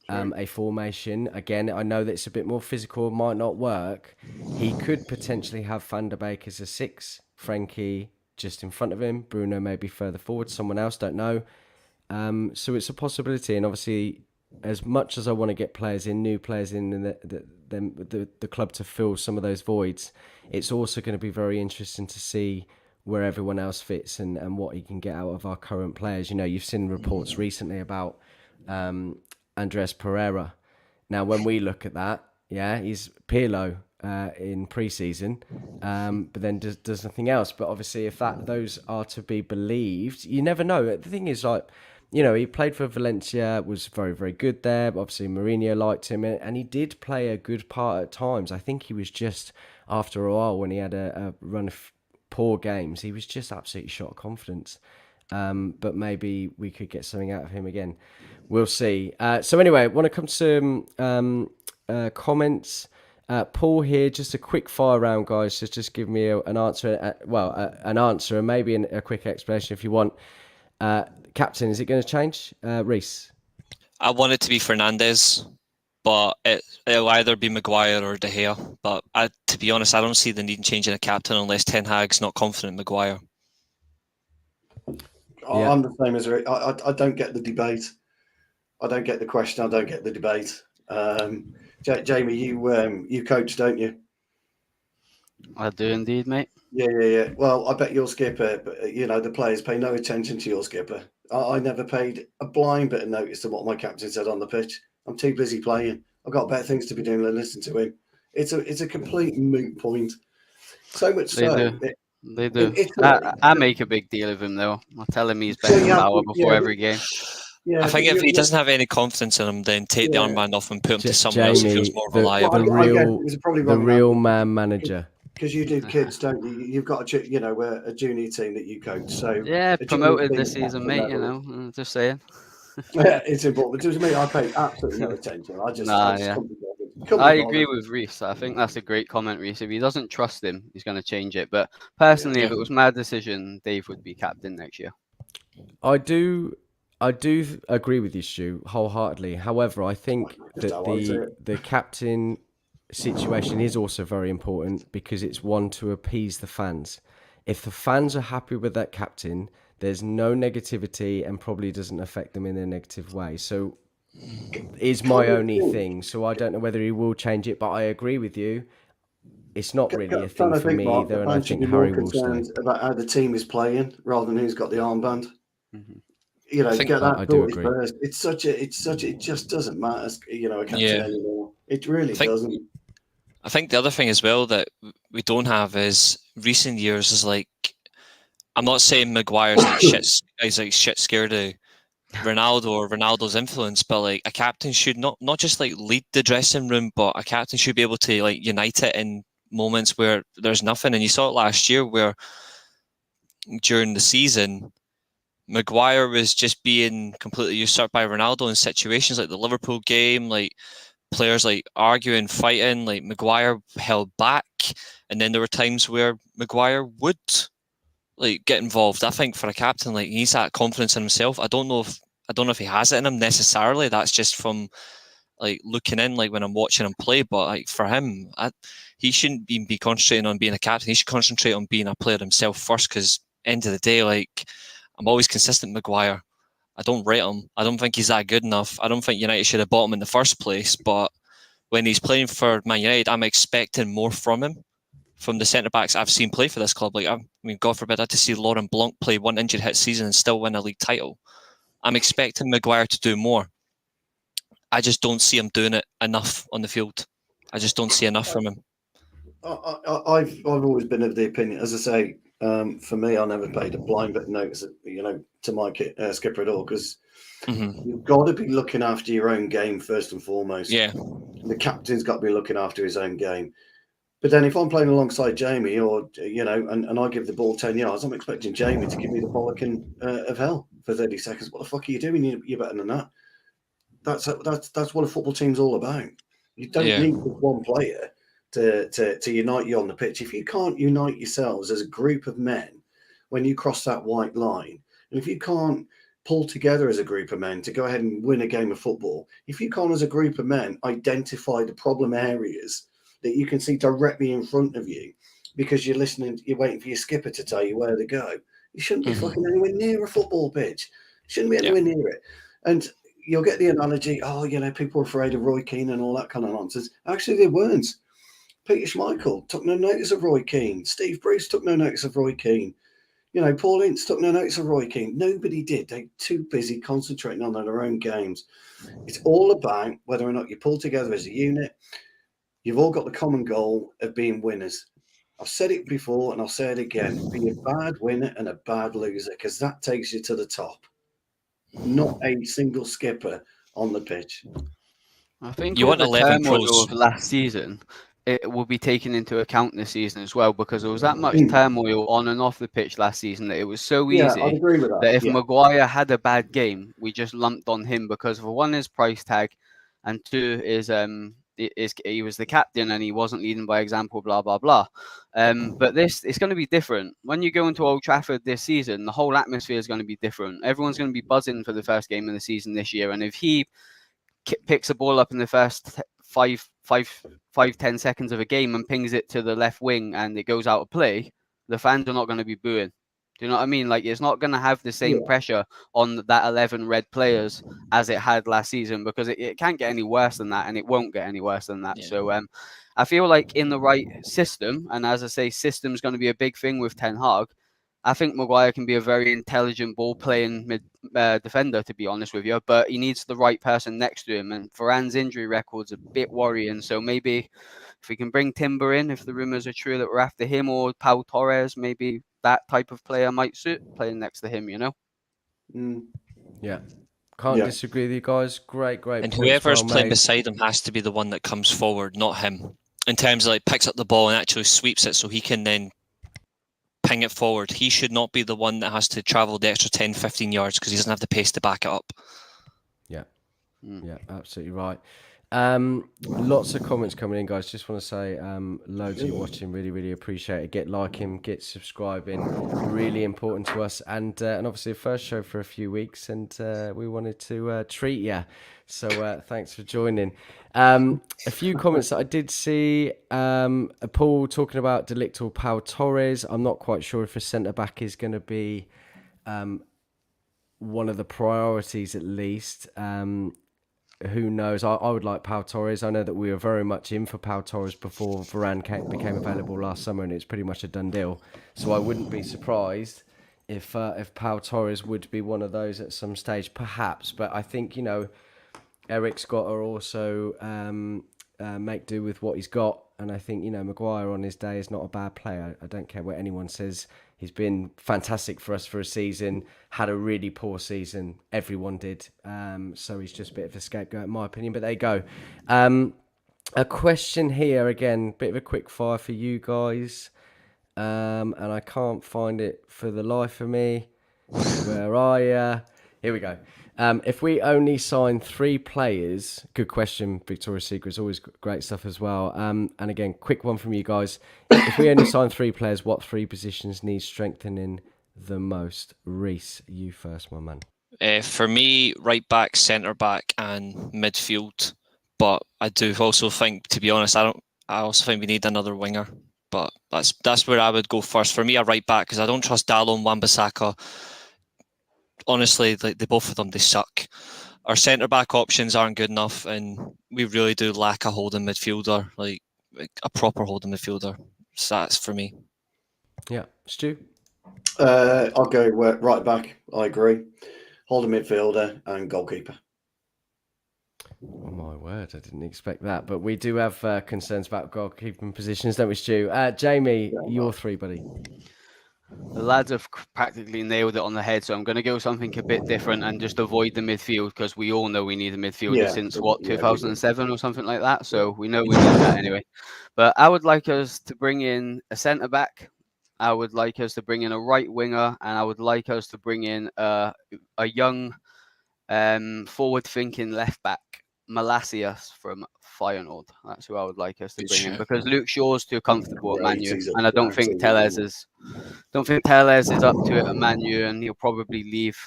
A: a formation, again, I know that it's a bit more physical, might not work, he could potentially have Van der Beek as a 6, Frankie just in front of him, Bruno maybe further forward, someone else, don't know. So it's a possibility, and obviously, as much as I want to get new players in, the club to fill some of those voids, it's also going to be very interesting to see where everyone else fits and what he can get out of our current players. You know, you've seen reports recently about Andres Pereira. Now, when we look at that, he's Pirlo in pre-season, but then does nothing else. But obviously, if those are to be believed, you never know. The thing is, like, you know, he played for Valencia, was very, very good there. Obviously, Mourinho liked him, and he did play a good part at times. I think he was just, after a while, when he had a run of poor games, he was just absolutely shot of confidence. But maybe we could get something out of him again. We'll see. So anyway, I want to come to some comments. Paul here, just a quick fire round, guys. Just give me an answer. An answer and maybe a quick explanation if you want. Captain, is it going to change? Reece?
B: I want it to be Fernandes, but it'll either be Maguire or De Gea. But to be honest, I don't see the need in changing a captain unless Ten Hag's not confident in Maguire.
C: Yeah. I'm the same as Rick. I don't get the debate. I don't get the question. I don't get the debate. Jamie, you coach, don't you?
D: I do indeed, mate.
C: Yeah. Well, I bet your skipper, the players pay no attention to your skipper. I never paid a blind bit of notice to what my captain said on the pitch. I'm too busy playing. I've got better things to be doing than listen to him. It's a complete moot point. So much
D: They
C: so.
D: do. They do.
C: In Italy,
D: I make a big deal of him though. I tell him he's
C: so
D: best
C: you
D: in
C: have
D: power
C: to,
D: before every game.
B: I think if he doesn't have any confidence in him, then take the
C: Yeah.
B: armband off and put him to someone else who feels more
A: the
B: reliable.
A: the real man manager.
C: Because you do kids, don't you? You've got a junior team that you coach. So
D: Yeah,
C: a
D: promoted
C: junior
D: this
C: team at
D: season,
C: the
D: mate.
C: level-
D: Just saying.
C: Yeah, it's important. To me, I pay absolutely no attention. I just
D: Yeah.
C: couldn't be bothered. Couldn't
D: I
C: be
D: agree
C: bothered.
D: with Reece. I think that's a great comment, Reece. If he doesn't trust him, he's going to change it. But personally, if it was my decision, Dave would be captain next year.
A: I do agree with you, Stu, wholeheartedly. However, I think
C: Just
A: that
C: how I see it.
A: the captain situation is also very important because it's one to appease the fans. If the fans are happy with that captain, there's no negativity and probably doesn't affect them in a negative way. So is my only thing. So I don't know whether he will change it, but I agree with you. It's not really a thing for me
C: Mark,
A: either,
C: the
A: and I
C: fans should
A: think
C: be more
A: Harry will stay.
C: concerned about how the team is playing rather than who's got the armband.
D: Mhm.
C: Get that
A: I do
C: sorted
A: agree.
C: first. It just doesn't matter. A captain anymore. It really doesn't.
B: I think the other thing as well that we don't have is recent years is like, I'm not saying Maguire's like shit scared of Ronaldo or Ronaldo's influence, but like a captain should not just like lead the dressing room, but a captain should be able to like unite it in moments where there's nothing. And you saw it last year where during the season, Maguire was just being completely usurped by Ronaldo in situations like the Liverpool game, like players like arguing, fighting, like Maguire held back, and then there were times where Maguire would like get involved. I think for a captain, like he needs that confidence in himself. I don't know if he has it in him necessarily. That's just from like looking in, like when I'm watching him play. But like for him, he shouldn't be concentrating on being a captain. He should concentrate on being a player himself first. Because end of the day, like I'm always consistent with Maguire. I don't rate him. I don't think he's that good enough. I don't think United should have bought him in the first place. But when he's playing for Man United, I'm expecting more from him, from the centre backs I've seen play for this club. Like, I mean, God forbid I had to see Laurent Blanc play one injured hit season and still win a league title. I'm expecting Maguire to do more. I just don't see him doing it enough on the field. I just don't see enough from him.
C: I've always been of the opinion, as I say, for me, I never paid a blind bit notice, to my skipper at all, because you've got to be looking after your own game first and foremost.
B: Yeah.
C: The captain's got to be looking after his own game. But then if I'm playing alongside Jamie, or and I give the ball 10 yards, I'm expecting Jamie to give me the bollocking of hell for 30 seconds. What the fuck are you doing? You're better than that. That's what a football team's all about. You don't need one player to unite you on the pitch. If you can't unite yourselves as a group of men when you cross that white line, and if you can't pull together as a group of men to go ahead and win a game of football, if you can't as a group of men identify the problem areas that you can see directly in front of you because you're waiting for your skipper to tell you where to go, you shouldn't be fucking anywhere near a football pitch. You shouldn't be anywhere near it. And you'll get the analogy, people are afraid of Roy Keane and all that kind of nonsense. Actually, they weren't. Peter Schmeichel took no notice of Roy Keane. Steve Bruce took no notice of Roy Keane. Paul Ince took no notice of Roy Keane. Nobody did. They're too busy concentrating on their own games. It's all about whether or not you pull together as a unit. You've all got the common goal of being winners. I've said it before and I'll say it again. Be a bad winner and a bad loser, because that takes you to the top. Not a single skipper on the pitch.
D: I think
B: You
D: with
B: want
D: the
B: 11
D: turmoil
B: pros.
D: of last season, it will be taken into account this season as well, because there was that much turmoil on and off the pitch last season that it was so easy
C: I'd agree with that.
D: if Maguire had a bad game, we just lumped on him because for one, his price tag, and two is he was the captain and he wasn't leading by example, blah blah blah. But it's going to be different when you go into Old Trafford this season. The whole atmosphere is going to be different. Everyone's going to be buzzing for the first game of the season this year, and if he picks a ball up in the first 10 seconds of a game and pings it to the left wing and it goes out of play, the fans are not going to be booing. Do you know what I mean? Like, it's not going to have the same pressure on that 11 red players as it had last season, because it can't get any worse than that, and it won't get any worse than that. So I feel like in the right system, and as I say, system's going to be a big thing with Ten Hag, I think Maguire can be a very intelligent ball-playing defender, to be honest with you, but he needs the right person next to him. And Varane's injury record's a bit worrying. So maybe if we can bring Timber in, if the rumours are true that we're after him, or Pau Torres, maybe that type of player might suit playing next to him, you know?
A: Yeah. Can't disagree with you guys. Great
B: And
A: points,
B: whoever's
A: well
B: playing
A: made.
B: beside him has to be the one that comes forward, not him. In terms of like picks up the ball and actually sweeps it so he can then ping it forward. He should not be the one that has to travel the extra 10, 15 yards because he doesn't have the pace to back it up.
A: Yeah, absolutely right. Lots of comments coming in, guys. Just want to say, loads of you watching. Really appreciate it. Get liking, get subscribing. Really important to us. And obviously, the first show for a few weeks, and we wanted to treat you. So thanks for joining. A few comments that I did see. Paul talking about Delict or Pau Torres. I'm not quite sure if a centre back is going to be one of the priorities, at least. Who knows? I would like Pau Torres. I know that we were very much in for Pau Torres before Varane became available last summer, and it's pretty much a done deal. So I wouldn't be surprised if Pau Torres would be one of those at some stage, perhaps. But I think, Eric's got to also make do with what he's got. And I think, Maguire on his day is not a bad player. I don't care what anyone says. He's been fantastic for us for a season, had a really poor season. Everyone did. So he's just a bit of a scapegoat, in my opinion. But there you go. A question here, again, bit of a quick fire for you guys. And I can't find it for the life of me. Here we go. If we only sign 3 players, good question, Victoria's Secret's always great stuff as well. And again, quick one from you guys. If we only sign 3 players, what 3 positions need strengthening the most? Reece, you first, my man.
B: For me, right back, centre back, and midfield. But I do also think, to be honest, I also think we need another winger. But that's where I would go first. For me, a right back, because I don't trust Dallo and Wan-Bissaka. Honestly, like both of them, they suck. Our centre back options aren't good enough, and we really do lack a holding midfielder, like a proper holding midfielder. So that's for me.
A: Yeah, Stu.
C: I'll go right back. I agree. Holding midfielder and goalkeeper.
A: Oh my word, I didn't expect that. But we do have concerns about goalkeeping positions, don't we, Stu? Jamie, your 3, buddy.
D: The lads have practically nailed it on the head, so I'm going to go something a bit different and just avoid the midfield, because we all know we need a midfielder since 2007 or something like that. So we know we need that anyway. But I would like us to bring in a centre back. I would like us to bring in a right winger, and I would like us to bring in a young, forward-thinking left back, Malacias from Feyenoord. That's who I would like us to bring in, because Luke Shaw's too comfortable at Man U, and I don't think Tellez is up to it at Man U, and he'll probably leave.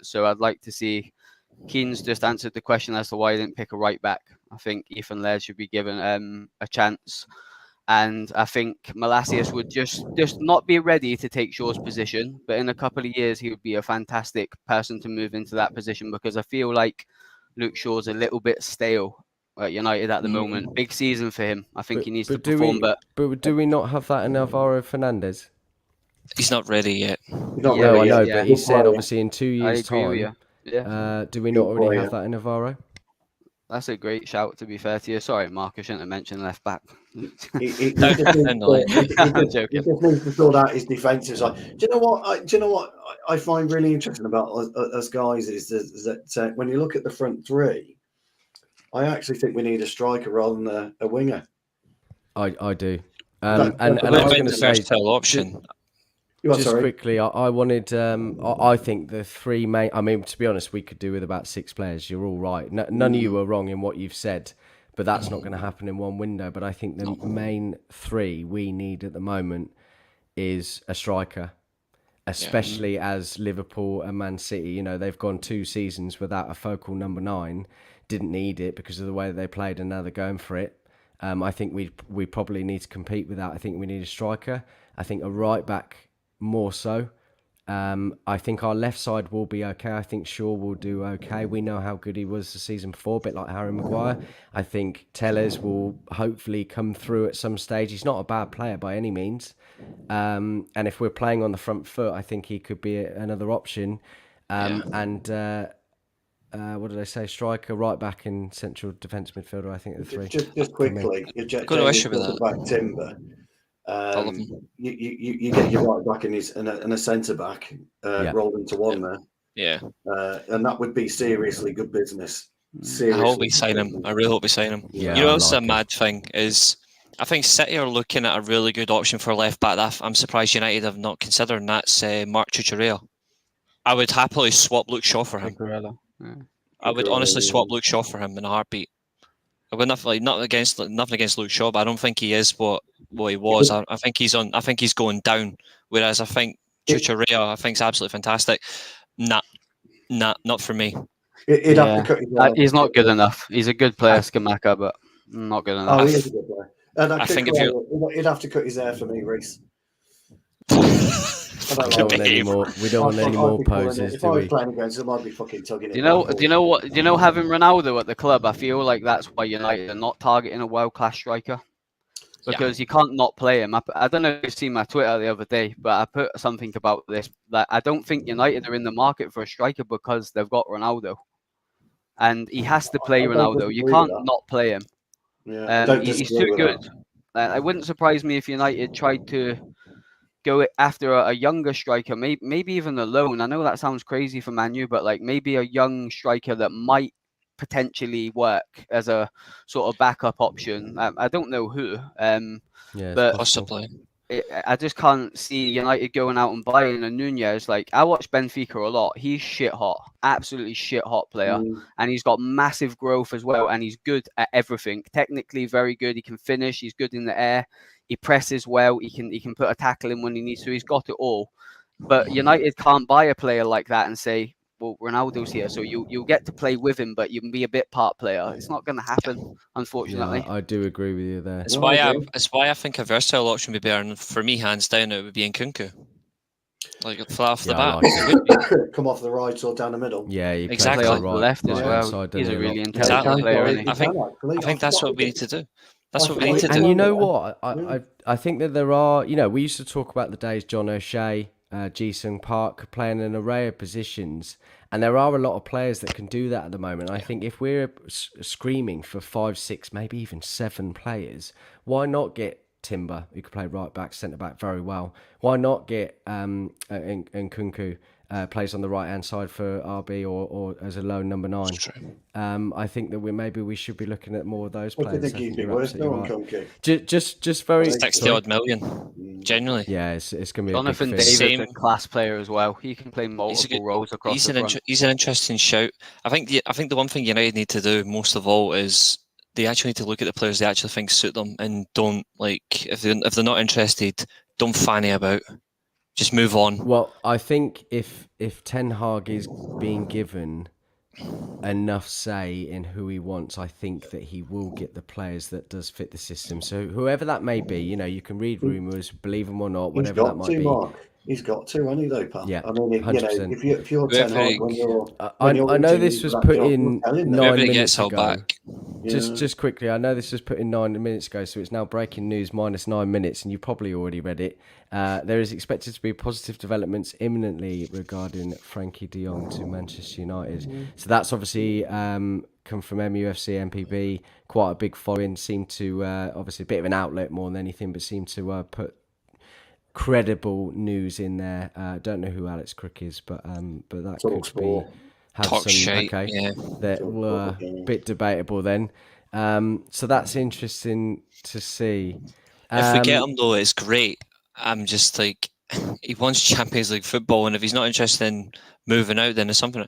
D: So I'd like to see. Keane's just answered the question as to why he didn't pick a right back. I think Ethan Laird should be given a chance. And I think Malacias would just not be ready to take Shaw's position, but in a couple of years he would be a fantastic person to move into that position, because I feel like Luke Shaw's a little bit stale at United at the moment. Big season for him. I think he needs to perform. But
A: do we not have that in Alvaro Fernandez?
B: He's not ready yet.
A: I know, but he's saying obviously in 2 years' time.
D: Yeah.
A: Do we not already have that in Alvaro?
D: That's a great shout, to be fair to you. Sorry, Marc, I shouldn't have mentioned left back.
C: He just needs to sort out his defensive side. Do you know what I find really interesting about us guys is that when you look at the front 3, I actually think we need a striker rather than a winger.
A: I do.
C: And
A: I was going to say,
B: option.
A: Just quickly, I wanted. I think the 3 main. I mean, to be honest, we could do with about 6 players. You're all right. None of you are wrong in what you've said, but that's not going to happen in one window. But I think the main 3 we need at the moment is a striker, especially as Liverpool and Man City. They've gone 2 seasons without a focal number 9. Didn't need it because of the way that they played, and now they're going for it. I think we probably need to compete with that. I think we need a striker. I think a right back. More so, I think our left side will be okay. I think Shaw will do okay. We know how good he was the season before, a bit like Harry Maguire. I think Tellez will hopefully come through at some stage. He's not a bad player by any means. And if we're playing on the front foot, I think he could be another option. And what did I say? Striker, right back, and central defence midfielder. I think the three.
C: Just quickly,
B: Got no issue with that.
C: Back Timber.
B: I love him.
C: You get your right back and a centre back rolled into one there.
B: Yeah.
C: And that would be seriously good business.
B: I hope we sign him. I really hope we sign him.
A: Yeah,
B: you know
A: I
B: what's
A: like
B: a mad thing is, I think City are looking at a really good option for left back. I'm surprised United have not considered, and that's Marc Cucurella. I would happily swap Luke Shaw for him.
D: Yeah.
B: I would honestly swap Luke Shaw for him in a heartbeat. I would nothing against Luke Shaw, but I don't think he is what he was. I think he's going down. Whereas I think Cucurella, I think is absolutely fantastic. Nah, not for me.
C: He'd have to cut his hair.
D: He's not good enough. He's a good player, Skamaka, but not good enough.
C: Oh, he is a good player. And
B: I think if
C: he'd have to cut his hair for me, Reece.
A: We don't want any more. We don't want any more poses,
C: if
A: do
C: I was
A: we?
C: playing against him, I'd be fucking tugging it.
D: Do you know what? Do you know having Ronaldo at the club? I feel like that's why United are not targeting a world-class striker, because you can't not play him. I don't know if you've seen my Twitter the other day, but I put something about this, that I don't think United are in the market for a striker because they've got Ronaldo, and he has to play Ronaldo. You can't not play him.
C: Yeah,
D: he's too good. It wouldn't surprise me if United tried to go after a younger striker, maybe even a loan. I know that sounds crazy for Man U, but like maybe a young striker that might potentially work as a sort of backup option. I don't know who, but
B: possibly.
D: I just can't see United going out and buying a Nunez. Like, I watch Benfica a lot. He's shit hot, absolutely shit hot player, and he's got massive growth as well. And he's good at everything. Technically, very good. He can finish. He's good in the air. He presses well. He can put a tackle in when he needs to. He's got it all. But United can't buy a player like that and say, well, Ronaldo's here, so you'll get to play with him, but you can be a bit part player. It's not going to happen, unfortunately.
A: Yeah, I do agree with you there.
B: It's why I think a versatile option would be better. And for me, hands down, it would be Nkunku. Like flat off the bat,
C: come off the right or down the middle.
A: Yeah, you
B: exactly
A: play
B: on
D: the left as well. He's a really intelligent player.
B: I think that's what we need to do. That's what we need to do.
A: And you know what? I think that there are. You know, we used to talk about the days John O'Shea, Ji-sung Park playing an array of positions, and there are a lot of players that can do that at the moment. I think if we're screaming for 5, 6, maybe even 7 players, why not get Timber, who could play right back, centre back very well? Why not get Nkunku, plays on the right hand side for RB or as a lone number 9? I think that we should be looking at more of those players.
C: What do you think he'd be worth? No one Nkunku.
A: Just very
B: 60 odd million, genuinely.
A: Yeah, it's going to be
D: Jonathan
A: a big
D: David's a class player as well. He can play multiple roles across the front.
B: He's an interesting shout. I think the one thing United need to do most of all is they actually need to look at the players they actually think suit them, and don't, like, if they're not interested, don't fanny about. Just move on.
A: Well, I think if Ten Hag is being given enough say in who he wants, I think that he will get the players that does fit the system. So whoever that may be, you know, you can read rumours, believe them or not, whatever that might be.
C: Mark. He's got to, hasn't he, though, pal?
A: Yeah,
C: I mean,
A: 100%.
C: if you're 10 hard when you're...
A: I know this was put in 9 minutes ago.
B: Back.
A: Just quickly, I know this was put in 9 minutes ago, so it's now breaking news minus 9 minutes, and you probably already read it. There is expected to be positive developments imminently regarding Frankie de Jong to Manchester United. So that's obviously come from MUFC MPB, quite a big following. Seemed to obviously a bit of an outlet more than anything, but seemed to put credible news in there. Don't know who Alex Crook is, but that could be
B: talk
A: some
B: shit. Yeah,
A: that were a bit debatable then. So that's interesting to see.
B: If we get him though, it's great. I'm just like, he wants Champions League football, and if he's not interested in moving out, then it's something.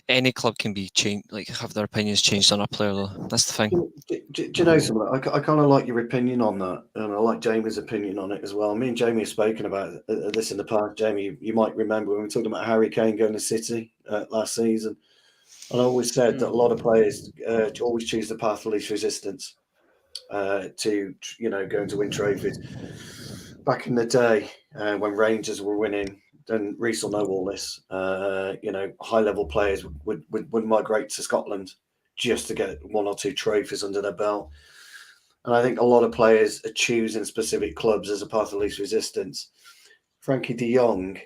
B: Any club can be changed, like have their opinions changed on a player, though. That's the thing.
C: Do you know something? I kind of like your opinion on that, and I like Jamie's opinion on it as well. Me and Jamie have spoken about this in the past. Jamie, you might remember when we were talking about Harry Kane going to City last season. And I always said that a lot of players always choose the path of least resistance to, going to win trophies. back in the day when Rangers were winning, and Reece will know all this, high-level players would migrate to Scotland just to get one or two trophies under their belt. And I think a lot of players are choosing specific clubs as a path of least resistance. Frankie de Jong,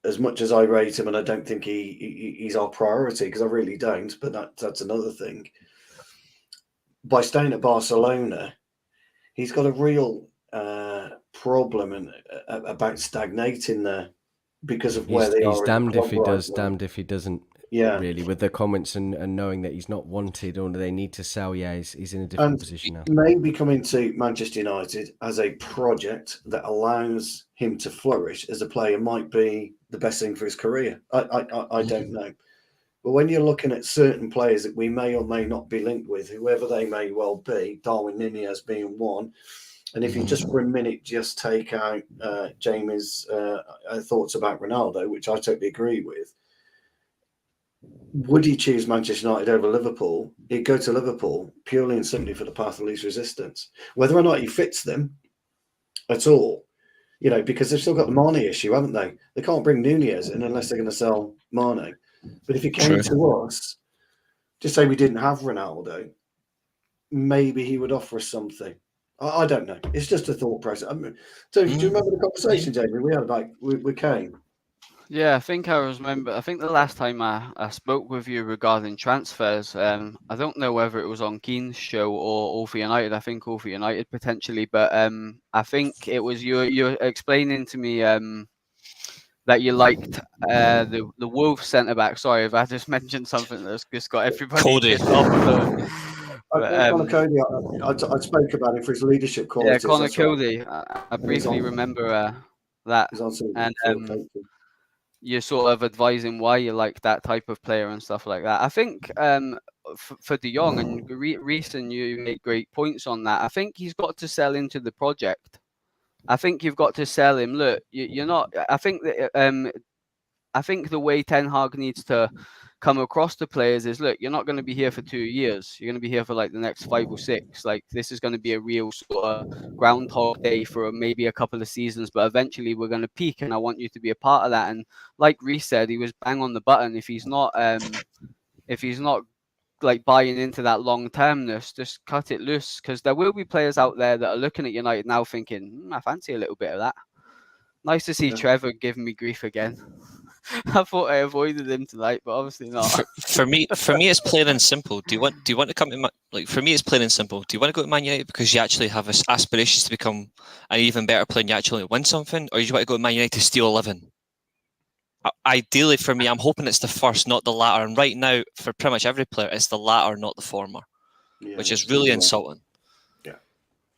C: as much as I rate him, and I don't think he's our priority, because I really don't, but that's another thing. By staying at Barcelona, he's got a real problem about stagnating there because of where they are.
A: He's damned if he
C: right
A: does,
C: now.
A: damned if he doesn't.
C: Yeah,
A: really, with the comments and knowing that he's not wanted or they need to sell. Yeah, he's in a different position now.
C: Maybe coming to Manchester United as a project that allows him to flourish as a player might be the best thing for his career. I don't know. But when you're looking at certain players that we may or may not be linked with, whoever they may well be, Darwin Nunez being one, and if you just for a minute just take out Jamie's thoughts about Ronaldo, which I totally agree with, would he choose Manchester United over Liverpool? He'd go to Liverpool purely and simply for the path of least resistance. Whether or not he fits them at all, because they've still got the Mane issue, haven't they? They can't bring Nunez in unless they're going to sell Mane. But if he came to us, just say we didn't have Ronaldo, maybe he would offer us something. I don't know. It's just a thought process. Do you remember the conversation, Jamie, we had about with Kane?
D: Yeah, I think I remember. I think the last time I spoke with you regarding transfers, I don't know whether it was on Keane's show or All for United. I think All for United potentially, but I think it was you explaining to me that you liked the Wolves centre back. Sorry if I just mentioned something that's just got everybody
B: Cody.
D: pissed off with it.
C: Conor Cody, I spoke about him for his leadership qualities.
D: Yeah, Conor Cody. I briefly remember that, and you're sort of advising why you like that type of player and stuff like that. I think for De Jong and Reece, and you made great points on that. I think he's got to sell into the project. I think you've got to sell him. Look, you're not. I think that I think the way Ten Hag needs to come across to players is, look, you're not going to be here for 2 years. You're going to be here for like the next 5 or 6. Like, this is going to be a real sort of groundhog day for maybe a couple of seasons, but eventually we're going to peak, and I want you to be a part of that. And like Reece said, he was bang on the button. If he's not like buying into that long termness, just cut it loose, because there will be players out there that are looking at United now thinking, I fancy a little bit of that. Nice to see Trevor giving me grief again. I thought I avoided him tonight, but obviously not.
B: For me, it's plain and simple. Do you want to come to for me, it's plain and simple. Do you want to go to Man United because you actually have aspirations to become an even better player and you actually win something, or do you want to go to Man United to steal a living? Ideally, for me, I'm hoping it's the first, not the latter. And right now, for pretty much every player, it's the latter, not the former, which is really insulting.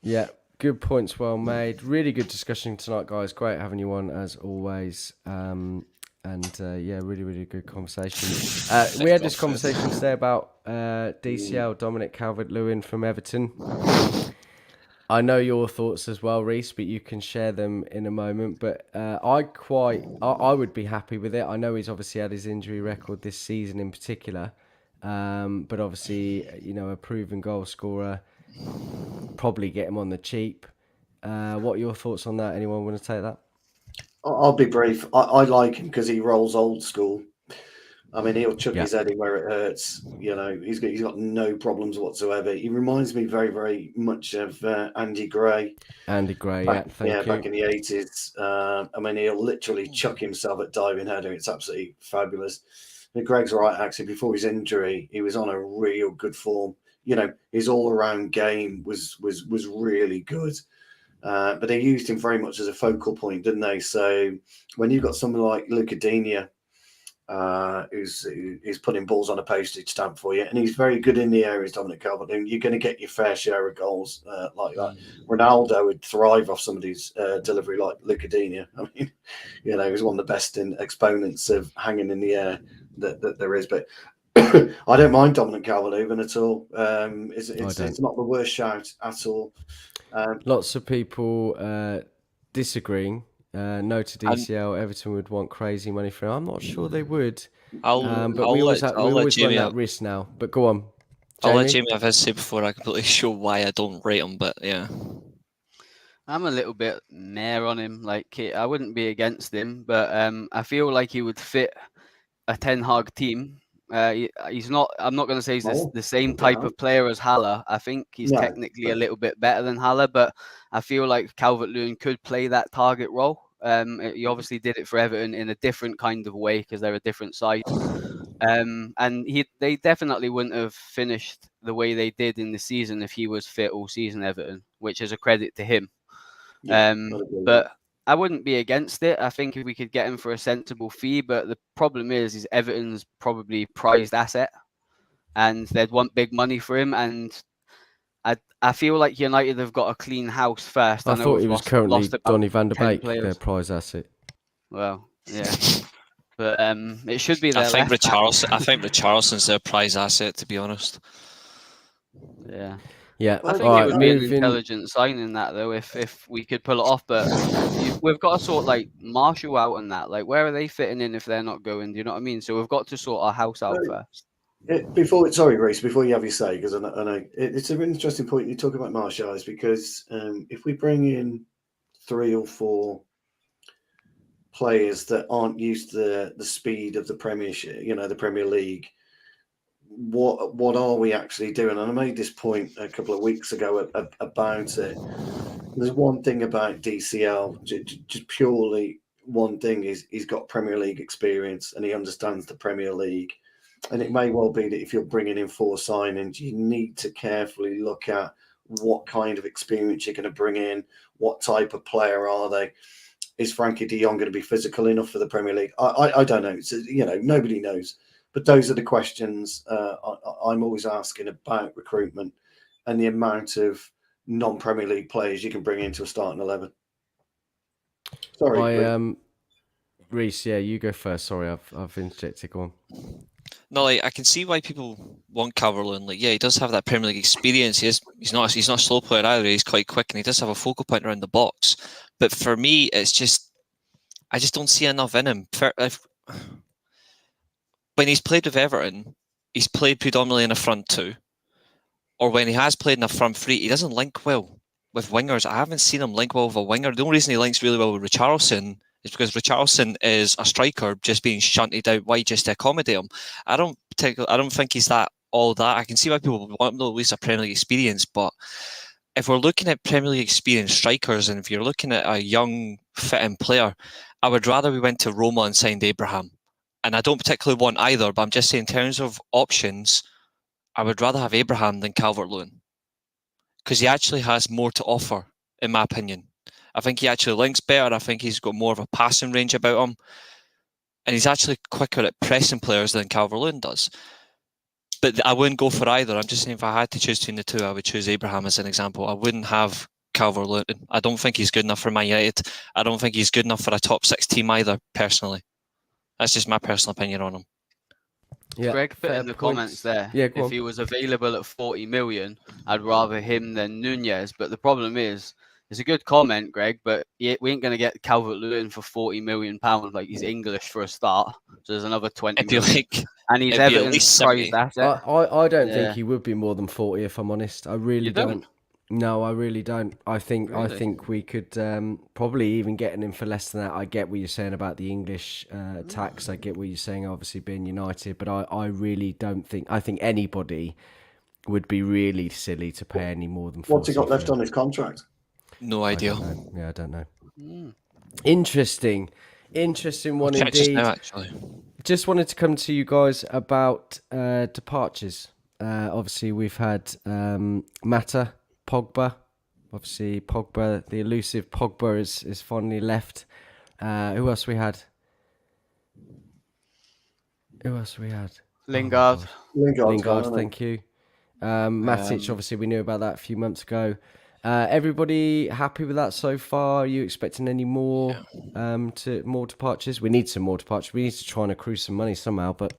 A: Yeah. Good points, well made. Really good discussion tonight, guys. Great having you on as always. Really, really good conversation. We had this conversation today about DCL, Dominic Calvert-Lewin from Everton. I know your thoughts as well, Reece, but you can share them in a moment. But I would be happy with it. I know he's obviously had his injury record this season in particular, but obviously, a proven goal scorer. Probably get him on the cheap. What are your thoughts on that? Anyone want to take that?
C: I'll be brief. I like him because he rolls old school. I mean, he'll chuck his head in where it hurts. He's got no problems whatsoever. He reminds me very, very much of Andy Gray.
A: Andy Gray,
C: back in the 80s. I mean, he'll literally chuck himself at diving header. It's absolutely fabulous. And Greg's right, actually. Before his injury, he was on a real good form. His all-around game was really good. But they used him very much as a focal point, didn't they? So when you've got someone like Luca Digne, who's putting balls on a postage stamp for you, and he's very good in the areas, Dominic Calvert-Lewin, you're going to get your fair share of goals like that. Ronaldo would thrive off somebody's delivery like Luca Digne. I mean, he's one of the best exponents of hanging in the air that there is. But I don't mind Dominic Calvert-Lewin at all. It's not the worst shout at all.
A: Lots of people disagreeing. No to DCL. Everton would want crazy money for him. I'm not sure they would. But we always run that risk now. But go on, Jamie.
B: I'll let Jamie have his say before I completely show why I don't rate him. But yeah.
D: I'm a little bit meh on him. Like I wouldn't be against him, but I feel like he would fit a Ten Hag team. He's not. I'm not going to say he's
C: Oh,
D: the same
C: okay.
D: type of player as Haller. I think he's
C: No,
D: technically a
C: but
D: little bit better than Haller, but I feel like Calvert-Lewin could play that target role. He obviously did it for Everton in a different kind of way because they're a different side. And they definitely wouldn't have finished the way they did in the season if he was fit all season, Everton, which is a credit to him.
C: yeah, I'd agree with
D: But I wouldn't be against it. I think if we could get him for a sensible fee, but the problem is Everton's probably prized asset, and they'd want big money for him. And I feel like United have got a clean house first.
A: I
D: I know
A: thought
D: we've
A: he was
D: lost
A: currently
D: about
A: Donny van der
D: 10
A: Beek, their
D: players.
A: prize asset.
D: Well, yeah, but it should be
B: I
D: their
B: think
D: left back.
B: Richarlison's their prize asset, to be honest.
D: Yeah.
A: Yeah,
C: Well,
D: I think
A: all
D: it
A: right,
D: would be an
A: moving.
D: intelligent signing that though, if we could pull it off. But we've got to sort like Marshall out and that. Like, where are they fitting in if they're not going? Do you know what I mean? So we've got to sort our house out first.
C: Sorry, Reece, before you have your say, because I know it's an interesting point you talk about Martial, is because if we bring in 3 or 4 players that aren't used to the speed of the Premiership, the Premier League, what are we actually doing? And I made this point a couple of weeks ago about it. There's one thing about DCL, just purely one thing, is he's got Premier League experience and he understands the Premier League. And it may well be that if you're bringing in 4 signings, you need to carefully look at what kind of experience you're going to bring in, what type of player are they. Is Frankie de Jong going to be physical enough for the Premier League? I don't know. So, nobody knows. But those are the questions I'm always asking about recruitment and the amount of non-Premier League players you can bring into a starting 11. Sorry,
A: Reece, yeah, you go first. Sorry, I've interjected. Go on.
B: No, like I can see why people want Calvert-Lewin. Like, yeah, he does have that Premier League experience. He's not a slow player either. He's quite quick and he does have a focal point around the box. But for me, I just don't see enough in him. When he's played with Everton, he's played predominantly in a front 2, or when he has played in a front 3, he doesn't link well with wingers. I haven't seen him link well with a winger. The only reason he links really well with Richarlison is because Richarlison is a striker just being shunted out wide just to accommodate him. I don't think he's all that. I can see why people want at least a Premier League experience, but if we're looking at Premier League experienced strikers, and if you're looking at a young, fit-in player, I would rather we went to Roma and signed Abraham. And I don't particularly want either, but I'm just saying in terms of options, I would rather have Abraham than Calvert-Lewin, because he actually has more to offer, in my opinion. I think he actually links better. I think he's got more of a passing range about him. And he's actually quicker at pressing players than Calvert-Lewin does. But I wouldn't go for either. I'm just saying if I had to choose between the two, I would choose Abraham as an example. I wouldn't have Calvert-Lewin. I don't think he's good enough for Man United. I don't think he's good enough for a top 6 team either, personally. That's just my personal opinion on him.
A: Yeah,
D: Greg put in the comments there,
A: Yeah,
D: if he was available at 40 million, I'd rather him than Nunez. But the problem is, it's a good comment, Greg, but we ain't going to get Calvert-Lewin for 40 million pounds. Like, he's English for a start. So there's another 20 million. And he's Everton's prized asset.
A: I don't think he would be more than 40, if I'm honest. I really
D: You
A: don't. No, I really don't. I think we could probably even get him for less than that. I get what you're saying about the English tax. I get what you're saying, obviously being United, but I really don't think. I think anybody would be really silly to pay any more than 40.
C: What's he got left on his contract?
B: No idea.
A: I don't know. Interesting one indeed.
B: Just now, actually.
A: Just wanted to come to you guys about departures. Obviously, we've had Mata, Pogba. Obviously, Pogba, the elusive Pogba, is finally left. Who else we had?
D: Lingard.
C: Lingard,
A: thank you. Matic, obviously, we knew about that a few months ago. Everybody happy with that so far? Are you expecting any more more departures? We need some more departures. We need to try and accrue some money somehow, but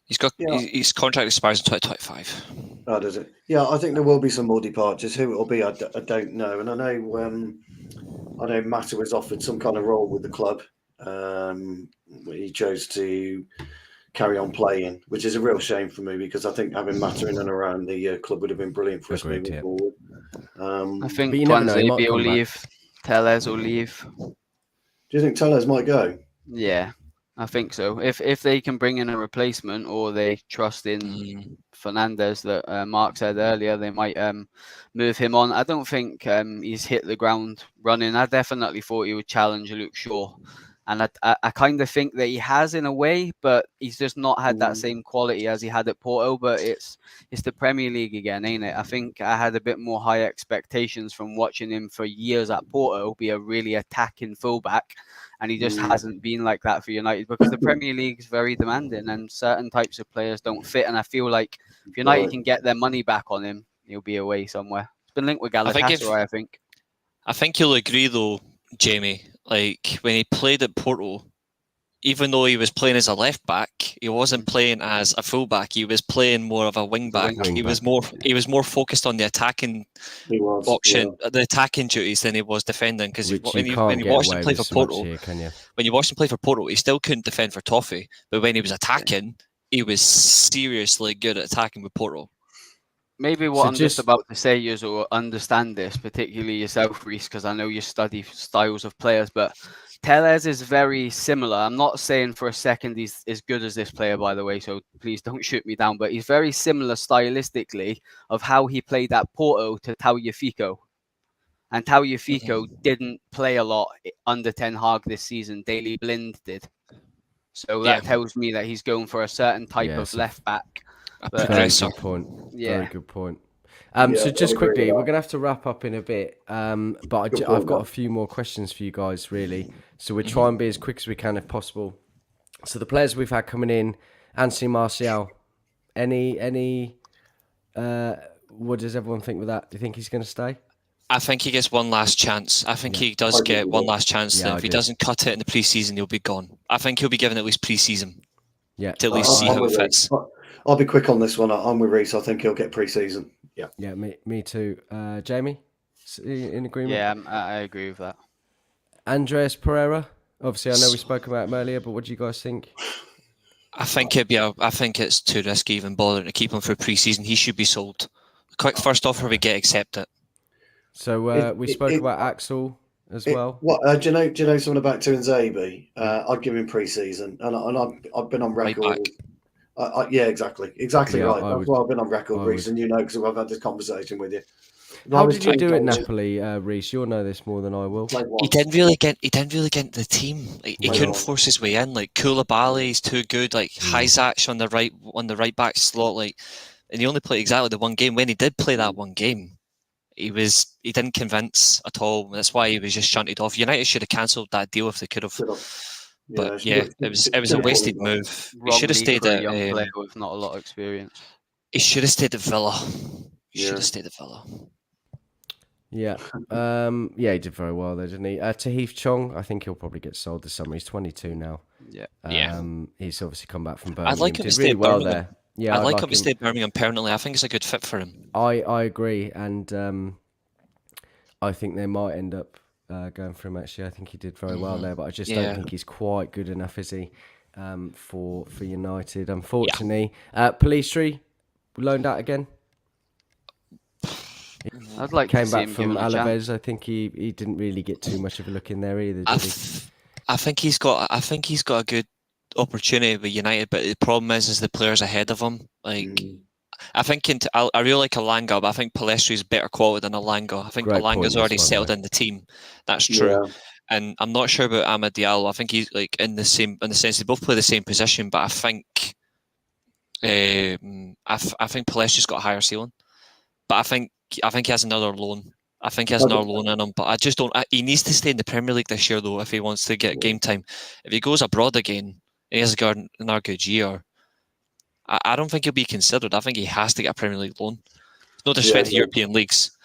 B: his contract expires in 2025.
C: Oh, does it? Yeah, I think there will be some more departures. Who it will be, I don't know. And I know Mata was offered some kind of role with the club. He chose to carry on playing, which is a real shame for me, because I think having Mata in and around the club would have been brilliant for us moving forward.
D: I think
A: But you never know, he might
D: Twanzebe will
A: come back.
D: leave. Tellez will leave.
C: Do you think Tellez might go?
D: Yeah, I think so. If they can bring in a replacement, or they trust in
B: Mm.
D: Fernandez that Mark said earlier, they might move him on. I don't think he's hit the ground running. I definitely thought he would challenge Luke Shaw, and I kind of think that he has in a way, but he's just not had that same quality as he had at Porto. But it's the Premier League again, ain't it? I think I had a bit more high expectations from watching him for years at Porto be a really attacking fullback. And he just hasn't been like that for United, because the Premier League is very demanding and certain types of players don't fit. And I feel like if United can get their money back on him, he'll be away somewhere. It's been linked with Galatasaray,
B: I think you'll agree though, Jamie. Like when he played at Porto, even though he was playing as a left back, he wasn't playing as a full back. He was playing more of a wing back. He was more focused on the attacking option, the attacking duties than he was defending. Because when you watched him play for Porto, when you watched him play for Porto, he still couldn't defend for Toffee. But when he was attacking, he was seriously good at attacking with Porto.
D: Maybe what I'm just about to say, you will understand this, particularly yourself, Reece, because I know you study styles of players, but Tellez is very similar. I'm not saying for a second he's as good as this player, by the way, so please don't shoot me down, but he's very similar stylistically of how he played at Porto to Tagliafico. And Tagliafico didn't play a lot under Ten Hag this season. Daley Blind did. So that tells me that he's going for a certain type of left back.
A: Very good point. Yeah. Very good point. So just quickly, we're going to have to wrap up in a bit, but I've got a few more questions for you guys, really. So we'll try and be as quick as we can if possible. So the players we've had coming in, Anthony Martial, what does everyone think with that? Do you think he's going to stay?
B: I think he gets one last chance. I think he does get one last chance. If he doesn't cut it in the pre-season, he'll be gone. I think he'll be given at least pre-season. Yeah. To at least see how it fits.
C: I'll be quick on this one. I'm with Reece. I think he'll get pre-season. Yeah.
A: Yeah, me too. Jamie, in agreement?
D: Yeah, I agree with that.
A: Andreas Pereira. Obviously, I know we spoke about him earlier, but what do you guys think?
B: I think it's too risky even bothering to keep him for pre-season. He should be sold. Quick first offer we get, accept it.
A: So we spoke about Axel as well.
C: What do you know something about Tuanzebe? I'd give him pre-season, and I've been on record. Yeah, exactly right. That's why I've been on record, Reece, and because I've had this conversation with you.
A: How did you do at Napoli, Reece? You'll know this more than I will.
B: He didn't really get into the team. He couldn't force his way in. Like Koulibaly's too good. Like Hajsac on the right back slot. And he only played exactly the one game. When he did play that one game, he didn't convince at all. That's why he was just shunted off. United should have cancelled that deal if they could have. But it was a wasted move. He should have stayed at
D: young player with not a lot of experience.
B: He should have stayed at Villa. Should have stayed at Villa.
A: Yeah. He did very well there, didn't he? Tahith Chong, I think he'll probably get sold this summer. He's 22 now.
B: Yeah.
A: He's obviously come back from Birmingham.
B: I'd like him to stay well there. Yeah, I'd like him to stay at Birmingham permanently. I think it's a good fit for him.
A: I agree, and I think they might end up going for him. Actually, I think he did very well there, but I just don't think he's quite good enough, is he? For United, unfortunately. Palistri loaned out again.
D: I'd like
A: came
D: to
A: back
D: see him
A: from Alaves. I think he didn't really get too much of a look in there either.
B: I think he's got a good opportunity with United, but the problem is the players ahead of him. I think I really like Alanga, but I think Palestri is better quality than Alanga. I think Alanga's already settled in the team. That's true. Yeah. And I'm not sure about Amad Diallo. I think he's in the sense they both play the same position, but I think Palestri's got a higher ceiling. But I think he has another loan. I think he has another loan in him, but I just don't. He needs to stay in the Premier League this year, though, if he wants to get game time. If he goes abroad again, and he has got another good year, I don't think he'll be considered. I think he has to get a Premier League loan. No disrespect to European leagues.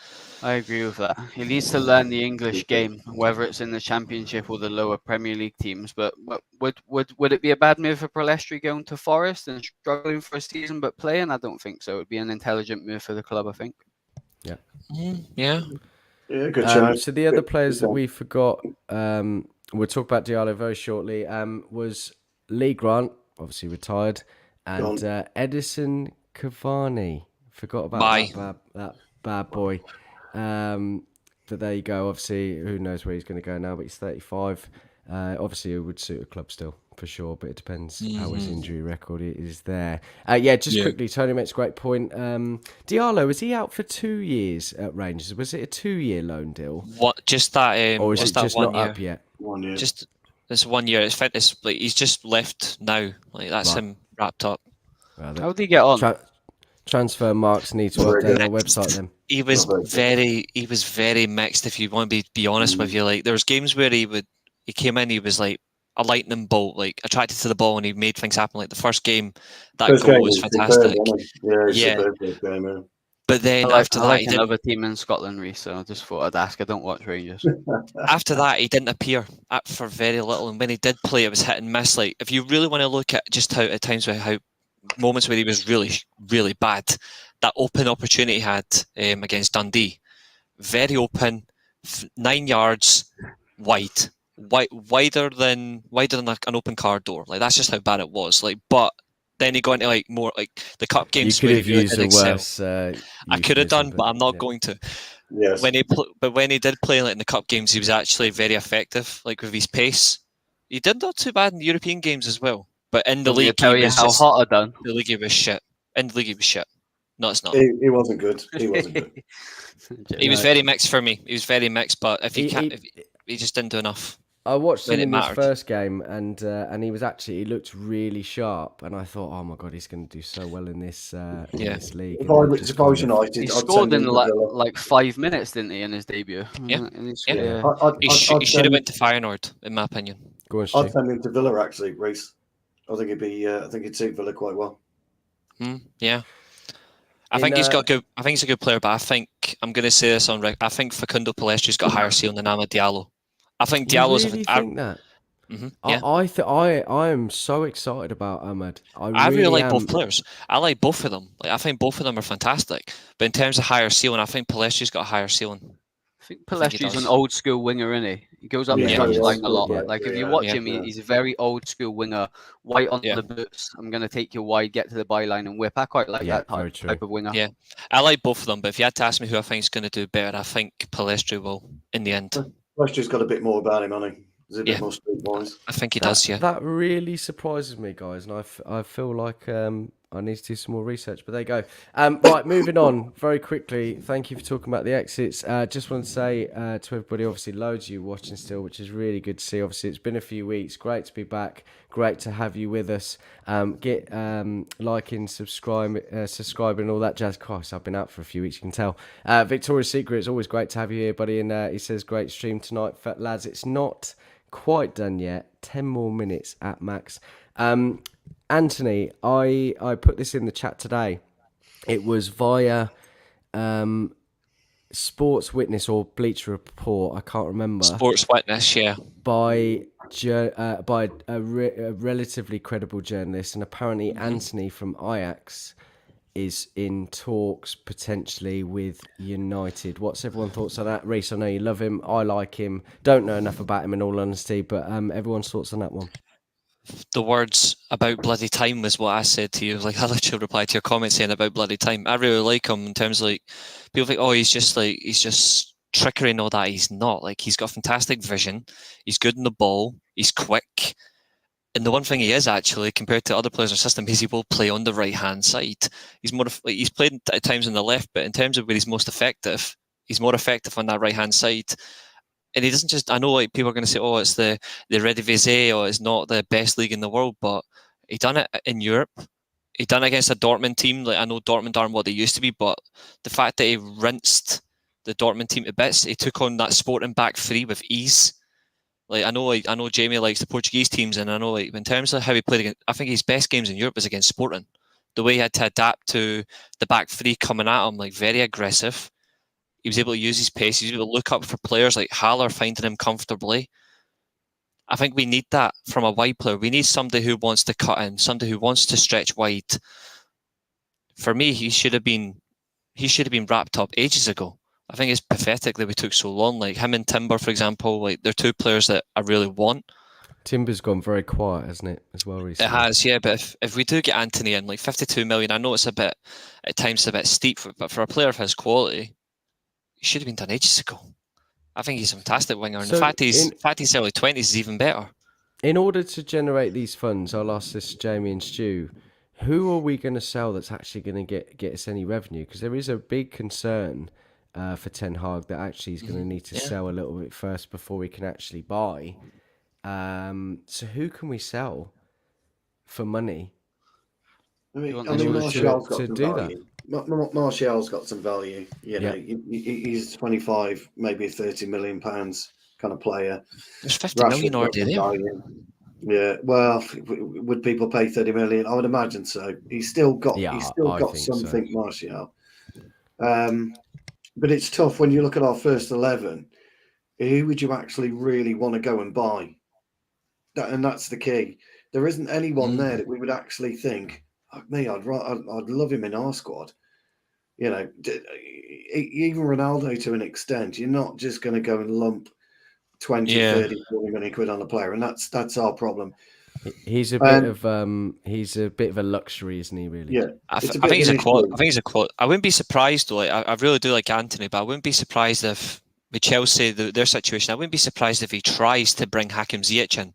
D: I agree with that. He needs to learn the English game, whether it's in the Championship or the lower Premier League teams. But would it be a bad move for Palestri going to Forest and struggling for a season but playing? I don't think so. It would be an intelligent move for the club, I think.
A: Yeah.
B: Yeah,
C: good choice.
A: So the other players that we forgot, we'll talk about Diallo very shortly, was Lee Grant, obviously retired, and Edison Cavani. Forgot about that bad boy. But there you go. Obviously, who knows where he's going to go now? But he's 35. Obviously, it would suit a club still for sure. But it depends how his injury record is there. Just quickly, Tony makes a great point. Diallo, is he out for 2 years at Rangers? Was it a 2-year loan deal?
B: What? Just that?
A: Or is
B: just
A: it
B: that
A: just
B: 1
A: not
B: year?
A: up yet?
C: 1 year.
B: Just this 1 year. It's fitness. Like he's just left now. Like that's
A: Right.
B: him wrapped up.
A: Well,
D: How did he get on?
A: Transfer marks need to
C: Very
A: update
C: good.
A: our website then.
B: He was
C: Not very
B: very mixed. If you want to be honest with you, like there was games where he came in, he was like a lightning bolt, like attracted to the ball, and he made things happen. Like the first game, that
C: First
B: goal
C: game
B: was
C: superb,
B: fantastic.
C: wasn't it? Yeah, it's
B: Yeah.
C: superb first game, yeah.
B: But then
D: I
B: after that,
D: like
B: he didn't.
D: another team in Scotland, Reece, so I just thought I'd ask. I don't watch Rangers.
B: After that, he didn't appear for very little, and when he did play, it was hit and miss. Like if you really want to look at just how at times how moments where he was really, really bad, that open opportunity he had against Dundee, very open, 9 yards wide, wider than an open car door. Like that's just how bad it was. Like, but then he got into like more like the cup
A: You
B: games
A: could
B: where
A: have
B: he really
A: used
B: did
A: a
B: excel.
A: worse.
B: I could have done,
A: euphemism,
B: but I'm not
A: yeah.
B: going to.
C: Yes.
B: When he did play like in the cup games, he was actually very effective. Like with his pace, he did not too bad in the European games as well. But in the
D: Let me
B: league,
D: tell
B: he
D: you
B: was
D: how
B: just
D: hot I done.
B: the league. He was shit. In the league, he was shit. No, it's not.
C: He wasn't good. He wasn't good.
B: He was very mixed for me. He was very mixed, but if
A: He-
B: he just didn't do enough.
A: I watched
B: when
A: him
B: it
A: in his
B: mattered.
A: first game, and he looked really sharp, and I thought, oh my god, he's going to do so well in this league.
C: If
A: And
C: I
A: then
C: was
A: just
C: if I was
A: kind of-
C: United,
D: He
C: I'd
D: scored
C: send him
D: in
C: to
D: like
C: Villa.
D: 5 minutes, didn't he, in his debut?
B: Yeah.
D: And he
B: Yeah.
D: yeah.
B: He should have went to Feyenoord, in my opinion.
A: Go on,
C: I'd
A: Stu.
C: send him to Villa actually, Reece. I think he'd suit Villa quite well.
B: Yeah. I
A: In,
B: think he's got good. I think he's a good player, but I think I'm going to say this on record. I think Facundo Palestri's got a higher ceiling than Amad Diallo. I think
A: You
B: Diallo's.
A: really think that?
B: Yeah.
A: I am so excited about Ahmad.
B: I really like
A: am.
B: both players. I like both of them. Like I think both of them are fantastic. But in terms of higher ceiling, I think Palestri's got a higher ceiling.
D: I think
B: I think he
D: Palestri's an
B: does.
D: old school winger, isn't he? He goes up
A: Yeah,
D: the
A: he is.
D: touchline a lot.
A: Yeah.
D: Like if you
C: Yeah.
D: watch
B: Yeah.
D: him, he's a very old school winger, white on
B: Yeah.
D: the boots. I'm gonna take you wide, get to the byline and whip. I quite like
A: Yeah,
D: that
A: very
D: type
A: true.
D: of winger.
B: Yeah. I like both of them, but if you had to ask me who I think is going to do better, I think Palestri will in the end.
C: Lester's got a bit more about him, hasn't he? He's a bit
B: Yeah.
C: more streetwise.
B: I think he does. Yeah.
A: That really surprises me, guys, and I feel like I need to do some more research. But there you go. Right, moving on very quickly. Thank you for talking about the exits. Just want to say to everybody, obviously, loads of you watching still, which is really good to see. Obviously, it's been a few weeks. Great to be back. Great to have you with us. Get liking, subscribing, all that jazz. Christ, I've been out for a few weeks. You can tell. Victoria's Secret. It's always great to have you here, buddy. And he says, great stream tonight, lads. It's not quite done yet. 10 more minutes at max. Anthony, I put this in the chat today. It was via Sports Witness or Bleacher Report. I can't remember.
B: Sports Witness. Yeah.
A: By a relatively credible journalist, and apparently Anthony from Ajax is in talks potentially with United. What's everyone's thoughts on that? Reece, I know you love him. I like him. Don't know enough about him in all honesty, but everyone's thoughts on that one.
B: The words about bloody time was what I said to you. Like I literally replied to your comment saying about bloody time. I really like him in terms of like people think, oh, he's just trickery and all that. He's not. Like he's got fantastic vision. He's good in the ball. He's quick. And the one thing he is actually, compared to other players in the system, is he will play on the right hand side. He's more like he's played at times on the left, but in terms of where he's most effective, he's more effective on that right hand side. And he doesn't just. I know like people are going to say, oh, it's the Eredivisie or it's not the best league in the world, but he done it in Europe. He done it against a Dortmund team. Like I know Dortmund aren't what they used to be, but the fact that he rinsed the Dortmund team to bits, he took on that Sporting back three with ease. Like I know Jamie likes the Portuguese teams, and I know like in terms of how he played against, I think his best games in Europe was against Sporting. The way he had to adapt to the back three coming at him, like very aggressive. He was able to use his pace. He was able to look up for players like Haller, finding him comfortably. I think we need that from a wide player. We need somebody who wants to cut in, somebody who wants to stretch wide. For me, he should have been wrapped up ages ago. I think it's pathetic that we took so long. Like him and Timber, for example, like they're two players that I really want.
A: Timber's gone very quiet, hasn't it, as well recently?
B: It has, yeah. But if we do get Anthony in, like 52 million, I know it's a bit at times a bit steep, but for a player of his quality, he should have been done ages ago. I think he's a fantastic winger, and
A: So
B: the fact he's early 20s is even better.
A: In order to generate these funds, I'll ask this to Jamie and Stu. Who are we going to sell that's actually going to get us any revenue? Because there is a big concern for Ten Hag that actually he's going to need to sell a little bit first before we can actually buy. So who can we sell for money?
C: I mean,
D: want this
C: Martial's got
A: to
C: some
A: do
C: value. Martial's got some value. You know,
A: Yeah.
C: he's 25, maybe 30 million pounds kind of player.
B: There's 50 million
C: Rashford's got
B: already
C: some
B: there.
C: value. Yeah, well, would people pay 30 million? I would imagine so. He's still got
A: Yeah, I think so.
C: something, Martial. But it's tough when you look at our first 11. Who would you actually really want to go and buy? And that's the key. There isn't anyone there that we would actually think, like me, I'd love him in our squad. You know, even Ronaldo to an extent. You're not just going to go and lump 20, 30, 40 million quid on a player, and that's our problem.
A: He's a bit of a luxury, isn't he? Really?
C: Yeah,
B: I think he's a quality. I think he's a quality. I wouldn't be surprised though. Like, I really do like Anthony, but I wouldn't be surprised if with Chelsea their situation. I wouldn't be surprised if he tries to bring Hakim Ziyech in.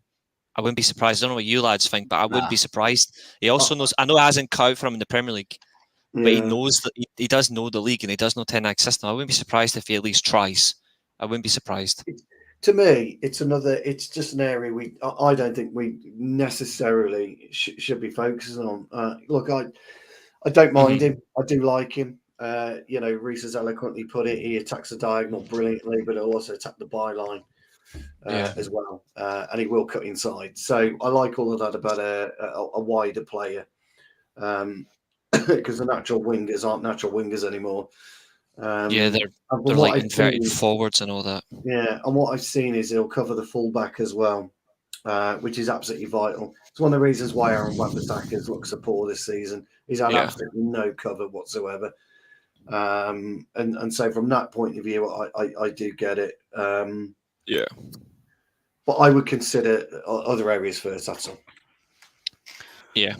B: I wouldn't be surprised. I don't know what you lads think, but I wouldn't be surprised. He also knows. I know it hasn't cut out for him in the Premier League, but he knows that he does know the league and he does know Ten Hag's system. I wouldn't be surprised if he at least tries. I wouldn't be surprised.
C: To me, it's just an area I don't think we necessarily should be focusing on. Look, I don't mind him. I do like him. You know, Reece has eloquently put it. He attacks the diagonal brilliantly, but he'll also attack the byline as well, and he will cut inside. So I like all of that about a wider player, because the natural wingers aren't natural wingers anymore.
B: They're like inverted forwards and all that.
C: Yeah, and what I've seen is he'll cover the fullback as well, which is absolutely vital. It's one of the reasons why Aaron Wan-Bissaka's looks so poor this season. He's had absolutely no cover whatsoever. And so from that point of view, I do get it. But I would consider other areas first, that's all.
B: Yeah.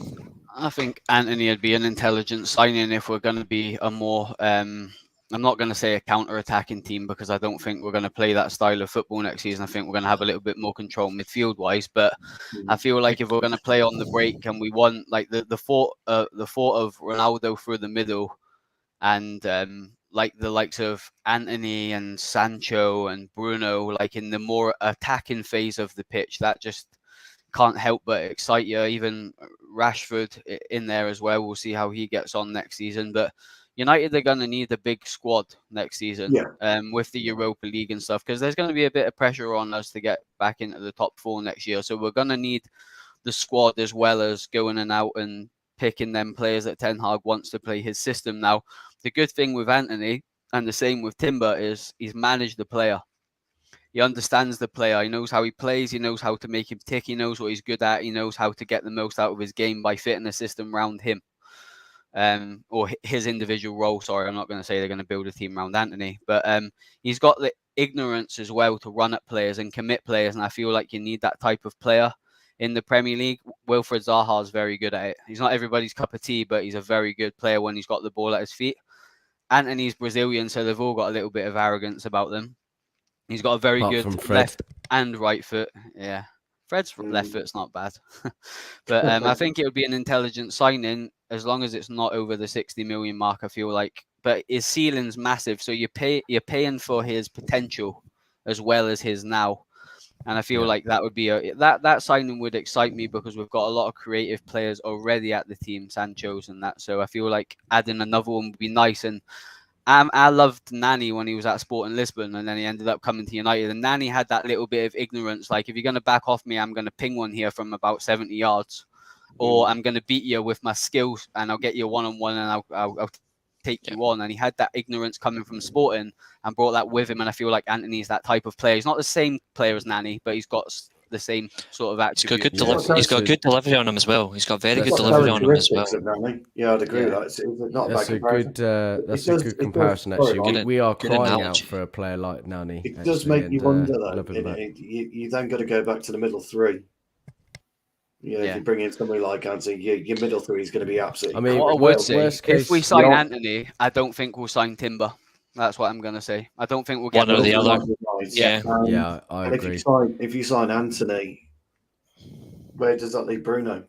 D: I think Anthony would be an intelligent signing if we're going to be a more, I'm not going to say a counter-attacking team because I don't think we're going to play that style of football next season. I think we're going to have a little bit more control midfield-wise. But I feel like if we're going to play on the break and we want like the thought of Ronaldo through the middle and like the likes of Anthony and Sancho and Bruno, like in the more attacking phase of the pitch, that just can't help but excite you. Even Rashford in there as well. We'll see how he gets on next season. But United are going to need a big squad next season with the Europa League and stuff, because there's going to be a bit of pressure on us to get back into the top 4 next year. So we're going to need the squad as well as going and out and picking them players that Ten Hag wants to play his system. Now, the good thing with Anthony and the same with Timber is he's managed the player. He understands the player. He knows how he plays. He knows how to make him tick. He knows what he's good at. He knows how to get the most out of his game by fitting a system around him. Or his individual role. Sorry, I'm not going to say they're going to build a team around Anthony, but he's got the ignorance as well to run at players and commit players, and I feel like you need that type of player in the Premier League. Wilfried Zaha is very good at it. He's not everybody's cup of tea, but he's a very good player when he's got the ball at his feet. Anthony's Brazilian, so they've all got a little bit of arrogance about them. He's got a very good left and right foot. Yeah. Fred's left foot's not bad. But I think it would be an intelligent signing as long as it's not over the 60 million mark, I feel like. But his ceiling's massive, so you're paying for his potential as well as his now. And I feel like that would be that signing would excite me because we've got a lot of creative players already at the team, Sancho's and that. So I feel like adding another one would be nice. And I loved Nani when he was at Sporting Lisbon, and then he ended up coming to United. And Nani had that little bit of ignorance, like, if you're going to back off me, I'm going to ping one here from about 70 yards, or I'm going to beat you with my skills, and I'll get you one-on-one, and I'll take you on. And he had that ignorance coming from Sporting and brought that with him. And I feel like Anthony's that type of player. He's not the same player as Nani, but he's got the same sort of attribute.
B: He's got good delivery on him as well. He's got very good delivery on him as well.
C: Yeah, I'd agree with that. It's not
A: that's a good comparison, actually. We are crying out for a player like Nani.
C: It does make you wonder, though. You then got to go back to the middle three. If you bring in somebody like Anthony, your middle three is going to be absolutely.
D: I mean, what I would say, if we sign Anthony, I don't think we'll sign Timber. That's what I'm going to say. I don't think we'll
B: One
D: get
B: or the
D: both.
B: other.
C: Right.
B: Yeah.
A: Yeah, I
C: And
A: agree.
C: if you sign Anthony, where does that leave Bruno?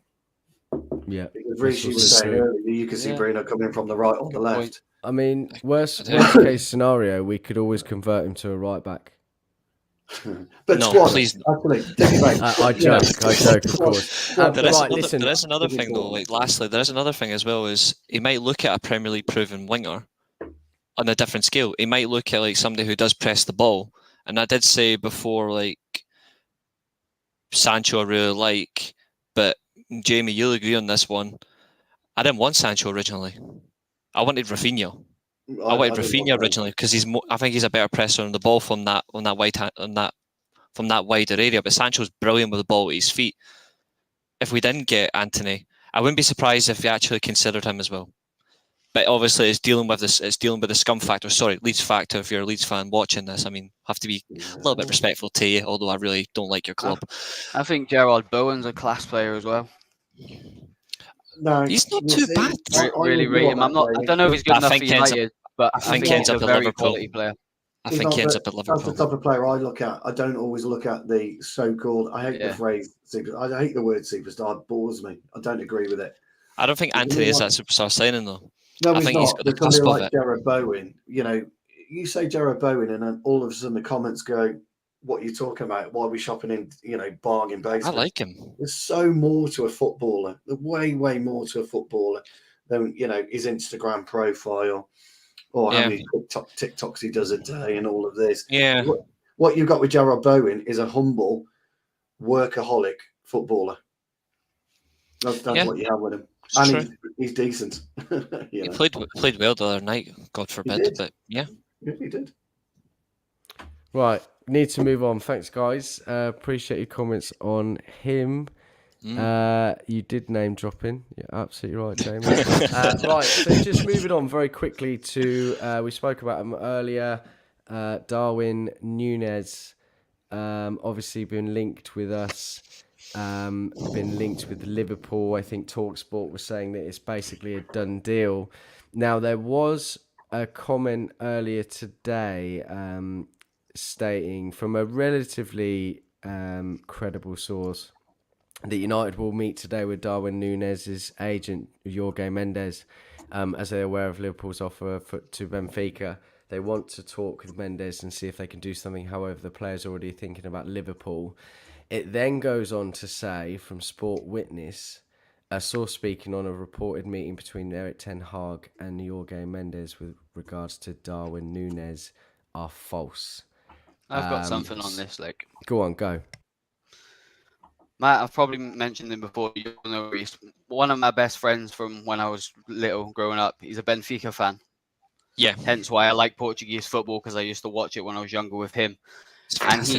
A: Yeah,
C: Because
A: that's
C: Reece was
A: also
C: saying
A: true.
C: earlier, you could see
D: Yeah.
C: Bruno coming from the right or the
D: Good point.
C: left.
A: I mean,
B: I
A: worst
B: don't-
A: case scenario, we could always convert him to a right back.
C: But
B: No,
C: squad,
B: please.
C: actually, take it back.
A: I joke, of course.
C: Squad,
B: There is,
A: Right, listen.
B: there is another thing though. Like, lastly, there is another thing as well. Is he might look at a Premier League proven winger on a different scale. He might look at like somebody who does press the ball. And I did say before, like Sancho, I really like, but Jamie, you'll agree on this one. I didn't want Sancho originally. I wanted Rafinha. I wanted
C: didn't
B: Rafinha
C: want
B: originally because I think he's a better presser on the ball from that wider area. But Sancho's brilliant with the ball at his feet. If we didn't get Anthony, I wouldn't be surprised if we actually considered him as well. But obviously, it's dealing with this. It's dealing with the scum factor. Sorry, Leeds factor. If you're a Leeds fan watching this, I mean, have to be a little bit respectful to you. Although I really don't like your club.
D: I think Gerard Bowen's a class player as well.
C: No,
B: He's not
C: you
B: too
C: see,
B: bad.
C: I
D: Really
C: agree
D: rate
C: on
D: him.
C: that,
D: I'm not. I
C: Jamie.
D: don't know if he's good
B: I
D: enough for
B: think he ends up-
D: United, but
B: I
D: I
B: think
D: think
B: he ends
D: he's
B: up
D: a
B: at
D: very
B: Liverpool.
D: quality player.
B: I
C: He's
B: think
C: not
B: he ends
C: the-
B: up at
C: That's the
B: Liverpool.
C: type of player I look at. I don't always look at the so-called. I hate the
D: Yeah.
C: phrase. I hate the word superstar. It bores me. I don't agree with it.
B: I don't think Anthony is that superstar signing though.
C: No,
B: I
C: he's
B: think he's
C: not.
B: got the
C: But somebody
B: cusp of
C: like
B: it.
C: Jared Bowen, you say Jared Bowen, and then all of a sudden the comments go, "What are you talking about? Why are we shopping in, bargain
B: I
C: basement?"
B: like him.
C: There's so more to a footballer. There's way, way more to a footballer than his Instagram profile or how
B: Yeah.
C: many TikToks he does a day and all of this.
B: Yeah.
C: What you've got with Jared Bowen is a humble, workaholic footballer. That's
B: Yeah.
C: what you have with him,
B: It's
C: and
B: true.
C: he's decent.
B: He played well the other night. God forbid,
C: did.
B: but yeah.
C: Yeah, he did.
A: Right, need to move on. Thanks, guys. Appreciate your comments on him. You did name dropping. You're absolutely right, Jamie. Right, so just moving on very quickly to we spoke about him earlier. Darwin Núñez, obviously been linked with us. Been linked with Liverpool. I think TalkSport was saying that it's basically a done deal. Now there was a comment earlier today stating from a relatively credible source that United will meet today with Darwin Núñez's agent, Jorge Mendes, as they're aware of Liverpool's offer to Benfica. They want to talk with Mendes and see if they can do something. However, the player's already thinking about Liverpool. It then goes on to say, from Sport Witness, a source speaking on a reported meeting between Eric Ten Hag and Jorge Mendes with regards to Darwin Núñez are false.
D: I've got something on this. Like,
A: Go on, go.
D: Matt, I've probably mentioned him before. You know, Reece. One of my best friends from when I was little, growing up. He's a Benfica fan.
B: Yeah.
D: Hence why I like Portuguese football, because I used to watch it when I was younger with him.
B: It's
D: And
B: fantastic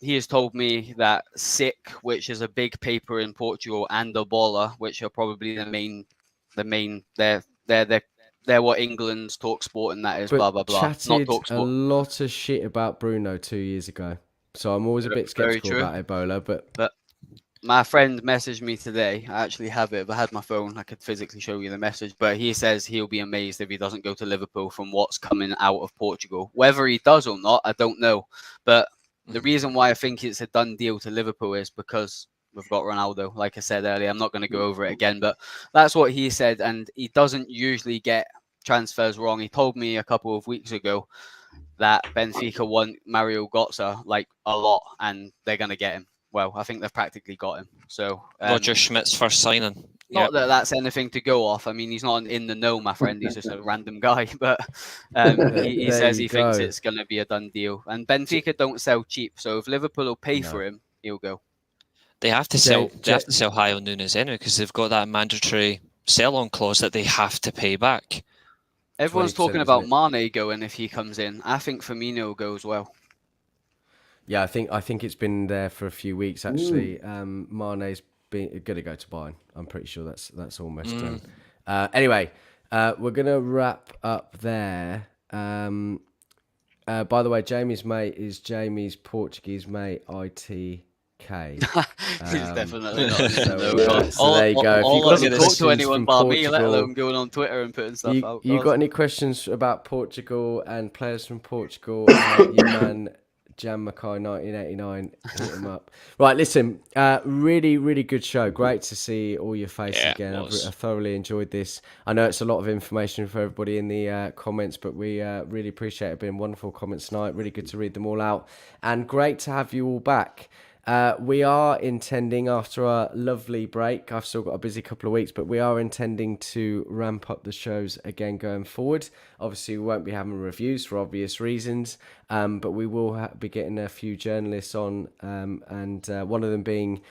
D: he has told me that SIC, which is a big paper in Portugal, and the Bola, which are probably the main. They're what England's talk sport and that is.
A: But
D: Blah blah blah. Not
A: chatted
D: talk
A: a
D: sport.
A: lot of shit about Bruno 2 years ago. So I'm always a bit
D: Very
A: skeptical
D: true.
A: about Ebola, but
D: My friend messaged me today. I actually have it. If I had my phone, I could physically show you the message. But he says he'll be amazed if he doesn't go to Liverpool from what's coming out of Portugal. Whether he does or not, I don't know. But the reason why I think it's a done deal to Liverpool is because we've got Ronaldo. Like I said earlier, I'm not going to go over it again, but that's what he said. And he doesn't usually get transfers wrong. He told me a couple of weeks ago that Benfica want Mario Götze like a lot, and they're going to get him. Well, I think they've practically got him. So
B: Roger Schmidt's first signing.
D: not that that's anything to go off. I mean, he's not in the know, my friend. He's just a random guy. But he
A: There
D: says
A: you
D: he thinks
A: go.
D: it's going to be a done deal. And Benfica don't sell cheap. So if Liverpool will pay for him, he'll go.
B: They have to sell. They have to sell high on Núñez anyway because they've got that mandatory sell-on clause that they have to pay back.
D: Everyone's
A: 20%,
D: talking about
A: isn't
D: Mane going if he comes in. I think Firmino will go as well.
A: yeah, I think it's been there for a few weeks actually. Mane's going to go to Bayern. I'm pretty sure that's almost done. Anyway, we're going to wrap up there. By the way, Jamie's mate is Jamie's Portuguese mate, ITK. UK.
D: He's definitely not in
A: so,
D: the know.
A: so there you go. If you got
D: Doesn't
A: any
D: talk to
A: questions
D: anyone
A: from
D: but me, let
A: Portugal,
D: alone going on Twitter and putting stuff out.
A: you got any questions about Portugal and players from Portugal? Your man Jan Mackay 1989, hit him up. Right, listen, really, really good show. Great to see all your faces again. I thoroughly enjoyed this. I know it's a lot of information for everybody in the comments, but we really appreciate it. Been wonderful comments tonight. Really good to read them all out, and great to have you all back. We are intending, after a lovely break, I've still got a busy couple of weeks, but we are intending to ramp up the shows again going forward. Obviously, we won't be having reviews for obvious reasons, but we will be getting a few journalists on, and one of them being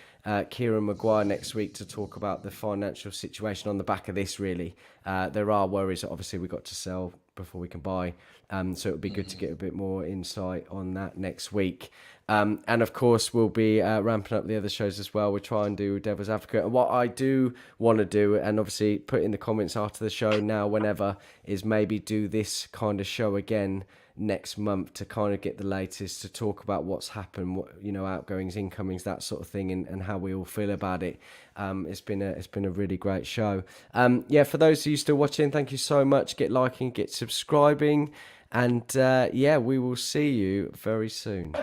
A: Kieran Maguire next week to talk about the financial situation on the back of this, really. There are worries that obviously we've got to sell before we can buy, so it would be good to get a bit more insight on that next week. And of course, we'll be ramping up the other shows as well. We'll try and do Devil's Advocate. And what I do want to do, and obviously put in the comments after the show now, whenever, is maybe do this kind of show again next month to kind of get the latest, to talk about what's happened, what, you know, outgoings, incomings, that sort of thing, and how we all feel about it. It's been a really great show. Yeah, for those of you still watching, thank you so much. Get liking, get subscribing, and yeah, we will see you very soon.